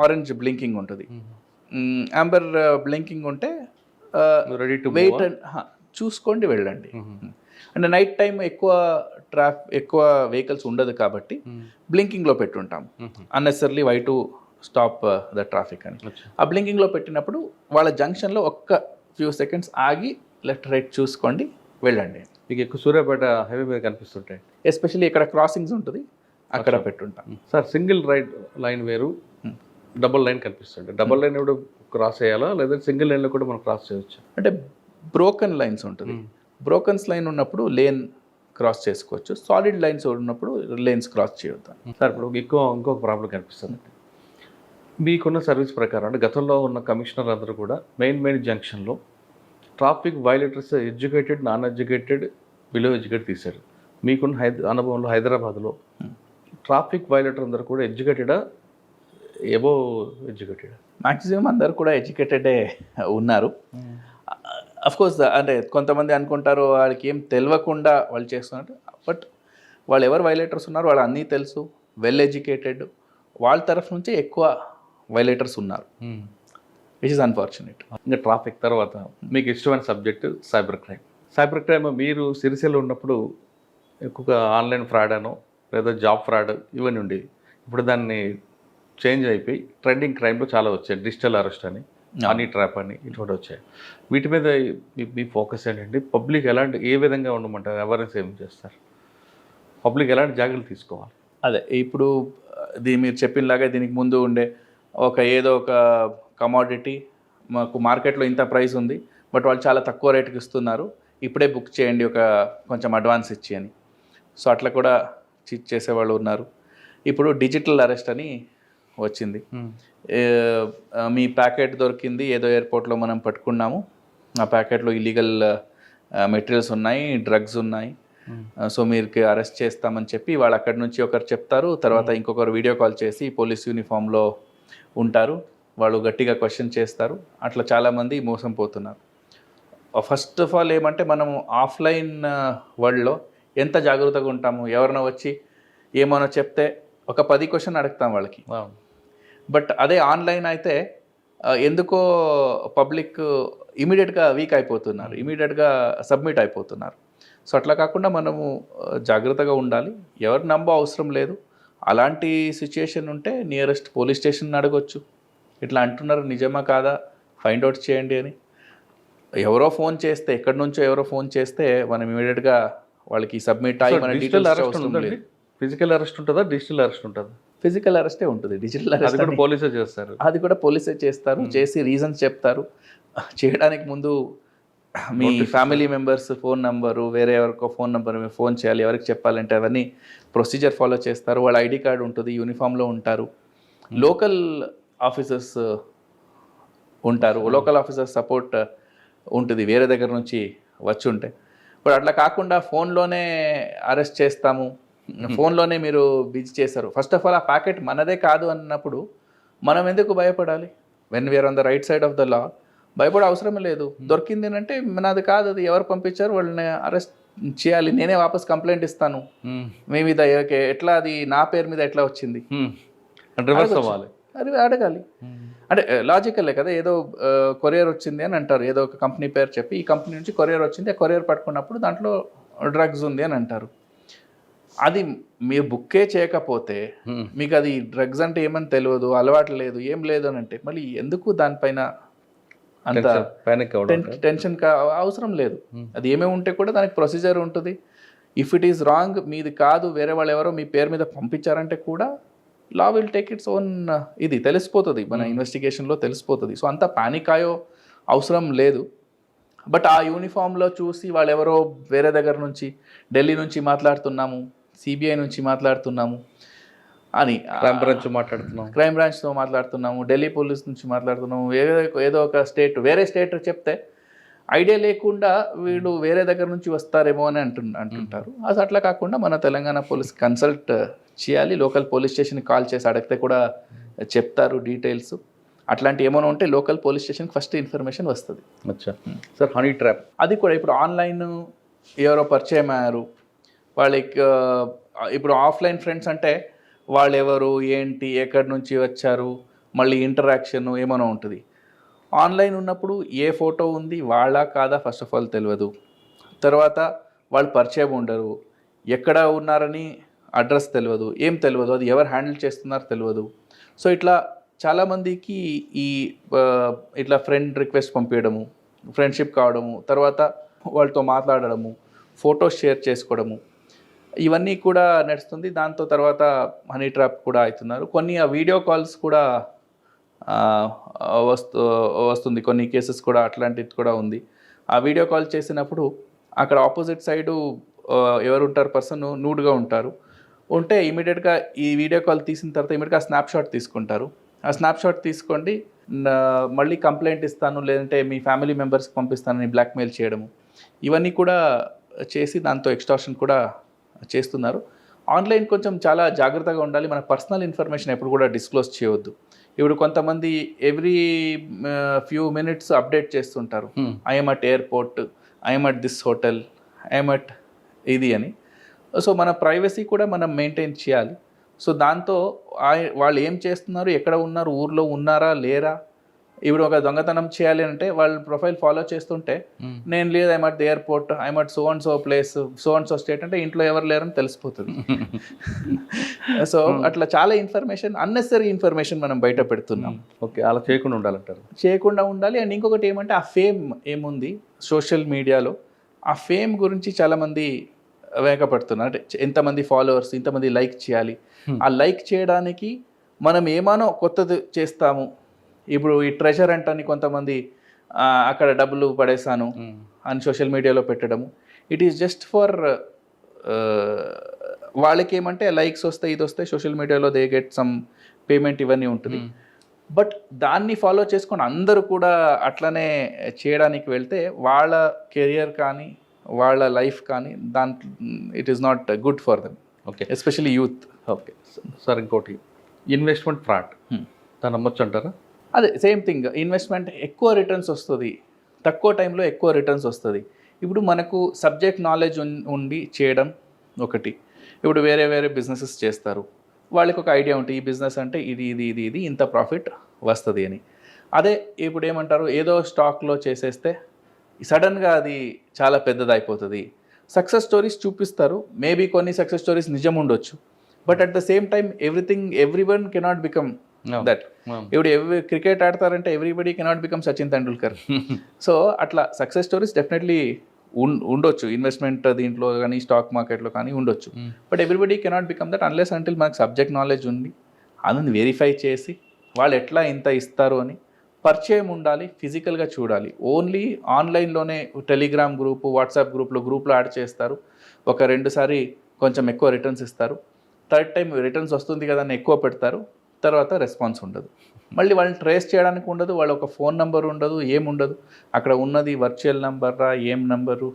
orange blinking ఉంటుంది, అంబర్ బ్లింకింగ్ ఉంటే రెడీ టు వెయిట్ చూసుకోండి వెళ్ళండి. అంటే నైట్ టైం ఎక్కువ వెహికల్స్ ఉండదు కాబట్టి బ్లింకింగ్లో పెట్టుంటాం, unnecessarily why to stop the traffic అని. ఆ బ్లింకింగ్లో పెట్టినప్పుడు వాళ్ళ జంక్షన్లో ఒక్క ఫ్యూ సెకండ్స్ ఆగి లెఫ్ట్ రైట్ చూసుకోండి వెళ్ళండి. మీకు ఎక్కువ సూర్యాపేట హైవే మీద కనిపిస్తుంటాయి, ఎస్పెషల్లీ ఇక్కడ క్రాసింగ్స్ ఉంటుంది అక్కడ పెట్టుంటాం. సార్ సింగిల్ రైట్ లైన్ వేరు, డబుల్ లైన్ కనిపిస్తుంది. డబుల్ లైన్ కూడా క్రాస్ చేయాలా లేదా సింగిల్ లైన్లో కూడా మనం క్రాస్ చేయొచ్చు? అంటే బ్రోకన్ లైన్స్ ఉంటుంది, బ్రోకన్స్ లైన్ ఉన్నప్పుడు లేన్ క్రాస్ చేసుకోవచ్చు, సాలిడ్ లైన్స్ ఉన్నప్పుడు లేన్స్ క్రాస్ చేయొద్దు. సార్ ఇప్పుడు ఇంకొక ప్రాబ్లం కనిపిస్తుంది. మీకున్న సర్వీస్ ప్రకారం అంటే గతంలో ఉన్న కమిషనర్ అందరూ కూడా మెయిన్ జంక్షన్లో traffic violators educated, non educated, below educated తీశారు. మీకున్న అనుభవంలో హైదరాబాద్లో ట్రాఫిక్ వైలేటర్ అందరూ కూడా ఎడ్యుకేటెడా, ఏవో ఎడ్యుకేటెడ్? మ్యాక్సిమం అందరు కూడా ఎడ్యుకేటెడే ఉన్నారు. అఫ్కోర్స్ అంటే కొంతమంది అనుకుంటారు వాళ్ళకి ఏం తెలియకుండా వాళ్ళు చేస్తున్నారు, బట్ వాళ్ళు ఎవరు వైలేటర్స్ ఉన్నారు వాళ్ళు అన్నీ తెలుసు, వెల్ ఎడ్యుకేటెడ్, వాళ్ళ తరఫు నుంచే ఎక్కువ వైలేటర్స్ ఉన్నారు, విచ్ ఇస్ అన్ఫార్చునేట్. ఇంకా ట్రాఫిక్ తర్వాత మీకు ఇష్టమైన subject cyber crime. Cyber crime మీరు సిరిసిల్లో ఉన్నప్పుడు ఎక్కువగా ఆన్లైన్ ఫ్రాడ్ అనో లేదా జాబ్ ఫ్రాడ్ ఇవన్నీ ఉండేవి. ఇప్పుడు దాన్ని చేంజ్ అయిపోయి ట్రెండింగ్ క్రైమ్లో చాలా వచ్చాయి, డిజిటల్ అరెస్ట్ అని, మనీ ట్రాప్ అని, ఇటువంటి వచ్చాయి. వీటి మీద మీ ఫోకస్ ఏంటంటే పబ్లిక్ ఏ విధంగా ఉండమంటారు, అవేర్నెస్ ఏం చేస్తారు, పబ్లిక్ ఎలాంటి జాగ్రత్తలు తీసుకోవాలి? అదే ఇప్పుడు మీరు చెప్పినలాగా దీనికి ముందు ఉండే ఏదో ఒక కమోడిటీ మాకు మార్కెట్లో ఇంత ప్రైస్ ఉంది బట్ వాళ్ళు చాలా తక్కువ రేటుకి ఇస్తున్నారు, ఇప్పుడే బుక్ చేయండి కొంచెం అడ్వాన్స్ ఇచ్చి అని. సో అట్లా కూడా చీట్ చేసేవాళ్ళు ఉన్నారు. ఇప్పుడు డిజిటల్ అరెస్ట్ అని వచ్చింది. మీ ప్యాకెట్ దొరికింది ఏదో ఎయిర్పోర్ట్లో మనం పట్టుకున్నాము, ఆ ప్యాకెట్లో ఇల్లీగల్ మెటీరియల్స్ ఉన్నాయి, డ్రగ్స్ ఉన్నాయి, సో మీరు అరెస్ట్ చేస్తామని చెప్పి వాళ్ళు అక్కడి నుంచి ఒకరు చెప్తారు, తర్వాత ఇంకొకరు వీడియో కాల్ చేసి పోలీస్ యూనిఫామ్లో ఉంటారు, వాళ్ళు గట్టిగా క్వశ్చన్ చేస్తారు. అట్లా చాలామంది మోసం పోతున్నారు. ఫస్ట్ ఆఫ్ ఆల్ ఏమంటే మనము ఆఫ్లైన్ వరల్డ్లో ఎంత జాగ్రత్తగా ఉంటాము, ఎవరైనా వచ్చి ఏమైనా చెప్తే ఒక 10 క్వశ్చన్ అడుగుతాం వాళ్ళకి. బట్ అదే ఆన్లైన్ అయితే ఎందుకో పబ్లిక్ ఇమీడియట్గా వీక్ అయిపోతున్నారు, ఇమీడియట్గా సబ్మిట్ అయిపోతున్నారు. సో అట్లా కాకుండా మనము జాగ్రత్తగా ఉండాలి, ఎవరు నమ్మ అవసరం లేదు. అలాంటి సిచ్యుయేషన్ ఉంటే నియరెస్ట్ పోలీస్ స్టేషన్ అడగొచ్చు, ఇట్లా అంటున్నారు నిజమా కాదా ఫైండ్ అవుట్ చేయండి అని. ఎవరో ఫోన్ చేస్తే, ఎక్కడి నుంచో ఎవరో ఫోన్ చేస్తే మనం ఇమీడియట్గా వాళ్ళకి సబ్మిట్ అయ్యి మన డీటెయిల్స్ అవసరం లేదు. ఫిజికల్ అరెస్ట్ ఉంటుందా, డిజిటల్ అరెస్ట్ ఉంటుందా? ఫిజికల్ అరెస్టే ఉంటుంది, డిజిటల్ అరెస్ట్ పోలీసే చేస్తారు. అది కూడా పోలీసే చేస్తారు, చేసి రీజన్స్ చెప్తారు. చేయడానికి ముందు మీ ఫ్యామిలీ మెంబర్స్ ఫోన్ నెంబరు, వేరే ఎవరికో ఫోన్ నెంబర్ మీరు ఫోన్ చేయాలి, ఎవరికి చెప్పాలంటే అవన్నీ ప్రొసీజర్ ఫాలో చేస్తారు. వాళ్ళ ఐడి కార్డు ఉంటుంది, యూనిఫామ్లో ఉంటారు, లోకల్ ఆఫీసర్స్ ఉంటారు, లోకల్ ఆఫీసర్ సపోర్ట్ ఉంటుంది వేరే దగ్గర నుంచి వచ్చి ఉంటే. బట్ అట్లా కాకుండా ఫోన్లోనే అరెస్ట్ చేస్తాము, ఫోన్లోనే మీరు బిజీ చేస్తారు. ఫస్ట్ ఆఫ్ ఆల్ ఆ ప్యాకెట్ మనదే కాదు అన్నప్పుడు మనం ఎందుకు భయపడాలి? When we're on the right side of the law భయపడే అవసరమే లేదు. దొరికింది అంటే నాది కాదు, అది ఎవరు పంపించారు వాళ్ళని అరెస్ట్ చేయాలి, నేనే వాపస్ కంప్లైంట్ ఇస్తాను మీ మీద, ఎట్లా అది నా పేరు మీద ఎట్లా వచ్చింది అది అడగాలి. అంటే లాజికల్లే కదా, ఏదో కొరియర్ వచ్చింది అని అంటారు, ఏదో ఒక కంపెనీ పేరు చెప్పి ఈ కంపెనీ నుంచి కొరియర్ వచ్చింది, ఆ కొరియర్ పట్టుకున్నప్పుడు దాంట్లో డ్రగ్స్ ఉంది అని అంటారు. అది మీరు బుక్కే చేయకపోతే మీకు అది డ్రగ్స్ అంటే ఏమని తెలియదు, అలవాటు లేదు, ఏం లేదు అని అంటే మళ్ళీ ఎందుకు దానిపైన అంత టెన్షన్ అవసరం లేదు. అది ఏమేమి ఉంటే కూడా దానికి ప్రొసీజర్ ఉంటుంది. ఇఫ్ ఇట్ ఈస్ రాంగ్, మీది కాదు, వేరే వాళ్ళు ఎవరో మీ పేరు మీద పంపించారంటే కూడా law will take its own, ఇది తెలిసిపోతుంది, మన ఇన్వెస్టిగేషన్లో తెలిసిపోతుంది. సో అంత పానిక్ అయ్యో అవసరం లేదు. బట్ ఆ యూనిఫామ్లో చూసి వాళ్ళు ఎవరో వేరే దగ్గర నుంచి, ఢిల్లీ నుంచి మాట్లాడుతున్నాము, సిబిఐ నుంచి మాట్లాడుతున్నాము, అని క్రైమ్ బ్రాంచ్ మాట్లాడుతున్నాం. క్రైమ్ బ్రాంచ్తో మాట్లాడుతున్నాము, ఢిల్లీ పోలీస్ నుంచి మాట్లాడుతున్నాము, ఏదో ఒక స్టేట్, వేరే స్టేట్ చెప్తే ఐడియా లేకుండా వీళ్ళు వేరే దగ్గర నుంచి వస్తారేమో అని అంటుంటారు. అసలు అట్లా కాకుండా మన తెలంగాణ పోలీస్ కన్సల్ట్ చేయాలి. లోకల్ పోలీస్ స్టేషన్కి కాల్ చేసి అడిగితే కూడా చెప్తారు డీటెయిల్స్. అట్లాంటి ఏమైనా ఉంటే లోకల్ పోలీస్ స్టేషన్కి ఫస్ట్ ఇన్ఫర్మేషన్ వస్తుంది. అచ్చా సార్, హనీ ట్రాప్ అది కూడా ఇప్పుడు ఆన్లైన్ ఎవరో పరిచయం అయ్యారు వాళ్ళకి, ఇప్పుడు ఆఫ్లైన్ ఫ్రెండ్స్ అంటే వాళ్ళు ఎవరు ఏంటి ఎక్కడి నుంచి వచ్చారు మళ్ళీ ఇంటరాక్షన్ ఏమైనా ఉంటుంది. ఆన్లైన్ ఉన్నప్పుడు ఏ ఫోటో ఉంది వాళ్ళ కాదా ఫస్ట్ ఆఫ్ ఆల్ తెలియదు. తర్వాత వాళ్ళు పరిచయం ఉండరు, ఎక్కడ ఉన్నారని అడ్రస్ తెలియదు, ఏం తెలియదు, అది ఎవరు హ్యాండిల్ చేస్తున్నారో తెలియదు. సో ఇట్లా చాలామందికి ఇట్లా ఫ్రెండ్ రిక్వెస్ట్ పంపించడము, ఫ్రెండ్షిప్ కావడము, తర్వాత వాళ్ళతో మాట్లాడడము, ఫొటోస్ షేర్ చేసుకోవడము, ఇవన్నీ కూడా నడుస్తుంది. దాంతో తర్వాత హనీ ట్రాప్ కూడా అవుతున్నారు. కొన్ని ఆ వీడియో కాల్స్ కూడా వస్తుంది, కొన్ని కేసెస్ కూడా అట్లాంటిది కూడా ఉంది. ఆ వీడియో కాల్ చేసినప్పుడు అక్కడ ఆపోజిట్ సైడు ఎవరు ఉంటారు, పర్సన్ నూడ్గా ఉంటే ఇమీడియట్గా ఈ వీడియో కాల్ తీసిన తర్వాత ఇమీడియట్గా స్నాప్షాట్ తీసుకుంటారు. ఆ స్నాప్షాట్ తీసుకోండి, మళ్ళీ కంప్లైంట్ ఇస్తాను లేదంటే మీ ఫ్యామిలీ మెంబర్స్కి పంపిస్తానని బ్లాక్మెయిల్ చేయడము, ఇవన్నీ కూడా చేసి దాంతో ఎక్స్టార్షన్ కూడా చేస్తున్నారు. ఆన్లైన్ కొంచెం చాలా జాగ్రత్తగా ఉండాలి. మన పర్సనల్ ఇన్ఫర్మేషన్ ఎప్పుడు కూడా డిస్క్లోజ్ చేయవద్దు. ఇప్పుడు కొంతమంది ఎవ్రీ ఫ్యూ మినిట్స్ అప్డేట్ చేస్తుంటారు, I'm at airport, I'm at this hotel, I'm at ఇది అని. సో మన ప్రైవసీ కూడా మనం మెయింటైన్ చేయాలి. సో దాంతో వాళ్ళు ఏం చేస్తున్నారు, ఎక్కడ ఉన్నారు, ఊర్లో ఉన్నారా లేరా, ఇప్పుడు ఒక దొంగతనం చేయాలి అంటే వాళ్ళ ప్రొఫైల్ ఫాలో చేస్తుంటే నేను లేదు I'm at the airport, I'm at so and so place, so and so state అంటే ఇంట్లో ఎవరు లేరని తెలిసిపోతుంది. సో అట్లా చాలా ఇన్ఫర్మేషన్, అన్నెసరీ ఇన్ఫర్మేషన్ మనం బయట పెడుతున్నాం. ఓకే, అలా చేయకుండా ఉండాలంటారు. చేయకుండా ఉండాలి. అండ్ ఇంకొకటి ఏమంటే ఆ ఫేమ్ ఏముంది సోషల్ మీడియాలో, ఆ ఫేమ్ గురించి చాలామంది వేగపడుతున్నారు. అంటే ఎంతమంది ఫాలోవర్స్, ఇంతమంది లైక్ చేయాలి, ఆ లైక్ చేయడానికి మనం ఏమానో కొత్తది చేస్తాము. ఇప్పుడు ఈ ట్రెజర్ అంటని కొంతమంది అక్కడ డబ్బులు పడేసాను అని సోషల్ మీడియాలో పెట్టడము, ఇట్ ఈస్ జస్ట్ ఫర్ వాళ్ళకి ఏమంటే లైక్స్ వస్తాయి, ఇది వస్తాయి సోషల్ మీడియాలో, దే గెట్ సమ్ పేమెంట్, ఇవన్నీ ఉంటుంది. బట్ దాన్ని ఫాలో చేసుకొని అందరూ కూడా అట్లనే చేయడానికి వెళ్తే వాళ్ళ కెరియర్ కానీ వాళ్ళ లైఫ్ కానీ దాంట్లో it is not good for them. Okay, especially youth. Okay sir, ఇంకోటి ఇన్వెస్ట్మెంట్ ఫ్రాడ్ దాన్ని నమ్మొచ్చు అంటారా? అదే సేమ్ థింగ్, ఇన్వెస్ట్మెంట్ ఎక్కువ రిటర్న్స్ వస్తుంది, తక్కువ టైంలో ఎక్కువ రిటర్న్స్ వస్తుంది. ఇప్పుడు మనకు సబ్జెక్ట్ నాలెడ్జ్ ఉండి చేయడం ఒకటి. ఇప్పుడు వేరే వేరే బిజినెసెస్ చేస్తారు, వాళ్ళకి ఒక ఐడియా ఉంటుంది ఈ బిజినెస్ అంటే ఇది ఇది ఇది ఇది ఇంత ప్రాఫిట్ వస్తుంది అని. అదే ఇప్పుడు ఏమంటారు, ఏదో స్టాక్లో చేసేస్తే సడన్గా అది చాలా పెద్దది అయిపోతుంది. సక్సెస్ స్టోరీస్ చూపిస్తారు, మేబీ కొన్ని సక్సెస్ స్టోరీస్ నిజం ఉండొచ్చు, but at the same time everyone cannot become that. ఇప్పుడు క్రికెట్ ఆడతారంటే everybody cannot become Sachin Tendulkar. So అట్లా సక్సెస్ స్టోరీస్ డెఫినెట్లీ ఉండొచ్చు, ఇన్వెస్ట్మెంట్ దీంట్లో కానీ స్టాక్ మార్కెట్లో కానీ ఉండొచ్చు, but everybody cannot become that unless until మనకు సబ్జెక్ట్ నాలెడ్జ్ ఉంది, అందుని వెరిఫై చేసి వాళ్ళు ఎట్లా ఇంత ఇస్తారు అని పరిచయం ఉండాలి, ఫిజికల్గా చూడాలి. ఓన్లీ ఆన్లైన్లోనే టెలిగ్రామ్ గ్రూపు, వాట్సాప్ గ్రూప్లో యాడ్ చేస్తారు, ఒక 2 సారి కొంచెం ఎక్కువ రిటర్న్స్ ఇస్తారు, థర్డ్ టైం రిటర్న్స్ వస్తుంది కదా అని ఎక్కువ పెడతారు, తర్వాత రెస్పాన్స్ ఉండదు, మళ్ళీ వాళ్ళని ట్రేస్ చేయడానికి ఉండదు, వాళ్ళ ఒక ఫోన్ నెంబర్ ఉండదు, ఏముండదు, అక్కడ ఉన్నది వర్చువల్ నెంబర్రా ఏం నెంబరు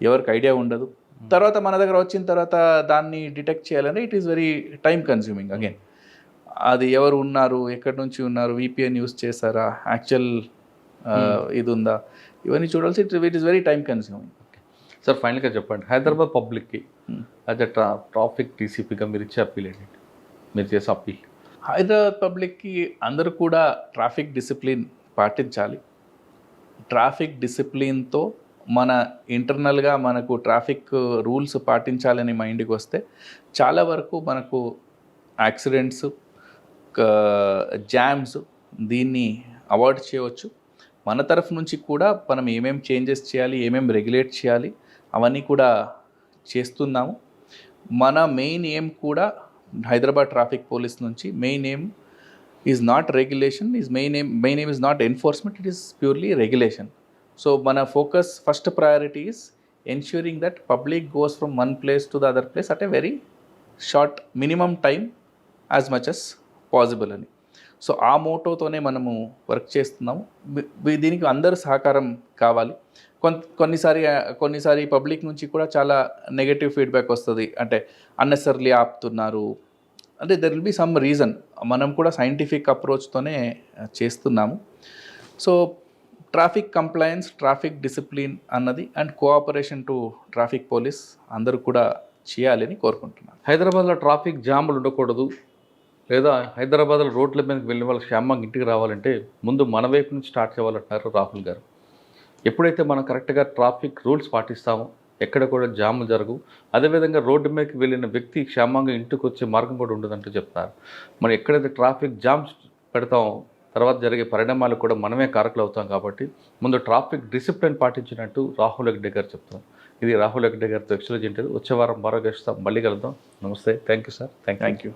ఎవరికి ఐడియా ఉండదు. తర్వాత మన దగ్గర వచ్చిన తర్వాత దాన్ని డిటెక్ట్ చేయాలంటే it is very time consuming. Again అది ఎవరు ఉన్నారు, ఎక్కడి నుంచి ఉన్నారు, VPN యూస్ చేశారా, యాక్చువల్ ఇది ఉందా, ఇవన్నీ చూడాల్సి it is very time consuming. Sir ఫైనల్గా చెప్పండి, హైదరాబాద్ పబ్లిక్కి యాజ్ అ ట్రాఫిక్ డీసీపీగా మీరు ఇచ్చే అప్పీల్ ఏంటి, మీరు చేసే అప్పీల్? హైదరాబాద్ పబ్లిక్కి అందరూ కూడా ట్రాఫిక్ డిసిప్లిన్ పాటించాలి. ట్రాఫిక్ డిసిప్లిన్తో మన ఇంటర్నల్గా మనకు ట్రాఫిక్ రూల్స్ పాటించాలని మైండ్కి వస్తే చాలా వరకు మనకు యాక్సిడెంట్స్, జామ్స్ దీన్ని అవాయిడ్ చేయవచ్చు. మన తరఫు నుంచి కూడా మనం ఏమేమి చేంజెస్ చేయాలి, ఏమేమి రెగ్యులేట్ చేయాలి అవన్నీ కూడా చేస్తున్నాము. మన మెయిన్ ఎయిమ్ కూడా హైదరాబాద్ ట్రాఫిక్ పోలీస్ నుంచి main aim is not regulation, main aim is not enforcement, it is purely regulation. So మన focus first priority is ensuring that public goes from one place to the other place at a very short minimum time as much as possible అని. So ఆ మోటోతోనే మనము work చేస్తున్నాము. దీనికి అందరూ సహకారం కావాలి. కొన్నిసారి పబ్లిక్ నుంచి కూడా చాలా నెగటివ్ ఫీడ్బ్యాక్ వస్తుంది. అంటే అన్నెసర్లీ ఆపుతున్నారు అంటే there will be some reason. మనం కూడా సైంటిఫిక్ అప్రోచ్తోనే చేస్తున్నాము. So traffic compliance, traffic discipline అన్నది and cooperation to traffic police అందరూ కూడా చేయాలని కోరుకుంటున్నాను. హైదరాబాద్లో ట్రాఫిక్ జాములు ఉండకూడదు, లేదా హైదరాబాద్లో రోడ్ల మీదకి వెళ్ళిన వాళ్ళు క్షేమంగా ఇంటికి రావాలంటే ముందు మన వైపు నుంచి స్టార్ట్ చేయాలంటున్నారు రాహుల్ గారు. ఎప్పుడైతే మనం కరెక్ట్గా ట్రాఫిక్ రూల్స్ పాటిస్తామో ఎక్కడ కూడా జాములు జరగవు. అదేవిధంగా రోడ్డు మీదకి వెళ్ళిన వ్యక్తి క్షేమంగా ఇంటికి వచ్చే మార్గం కూడా ఉండదంటూ చెప్తున్నారు. మనం ఎక్కడైతే ట్రాఫిక్ జామ్స్ పెడతామో తర్వాత జరిగే పరిణామాలు కూడా మనమే కారకులు అవుతాం. కాబట్టి ముందు ట్రాఫిక్ డిసిప్లిన్ పాటించినట్టు రాహుల్ హెగ్డే గారు చెప్తున్నారు. ఇది రాహుల్ హెగ్డే గారితో ఎక్స్క్లూజివ్ ఇంటర్వ్యూ. వచ్చే వారం మరో గెస్ట్తో మళ్ళీ కలుద్దాం. నమస్తే. Thank you sir. Thank you.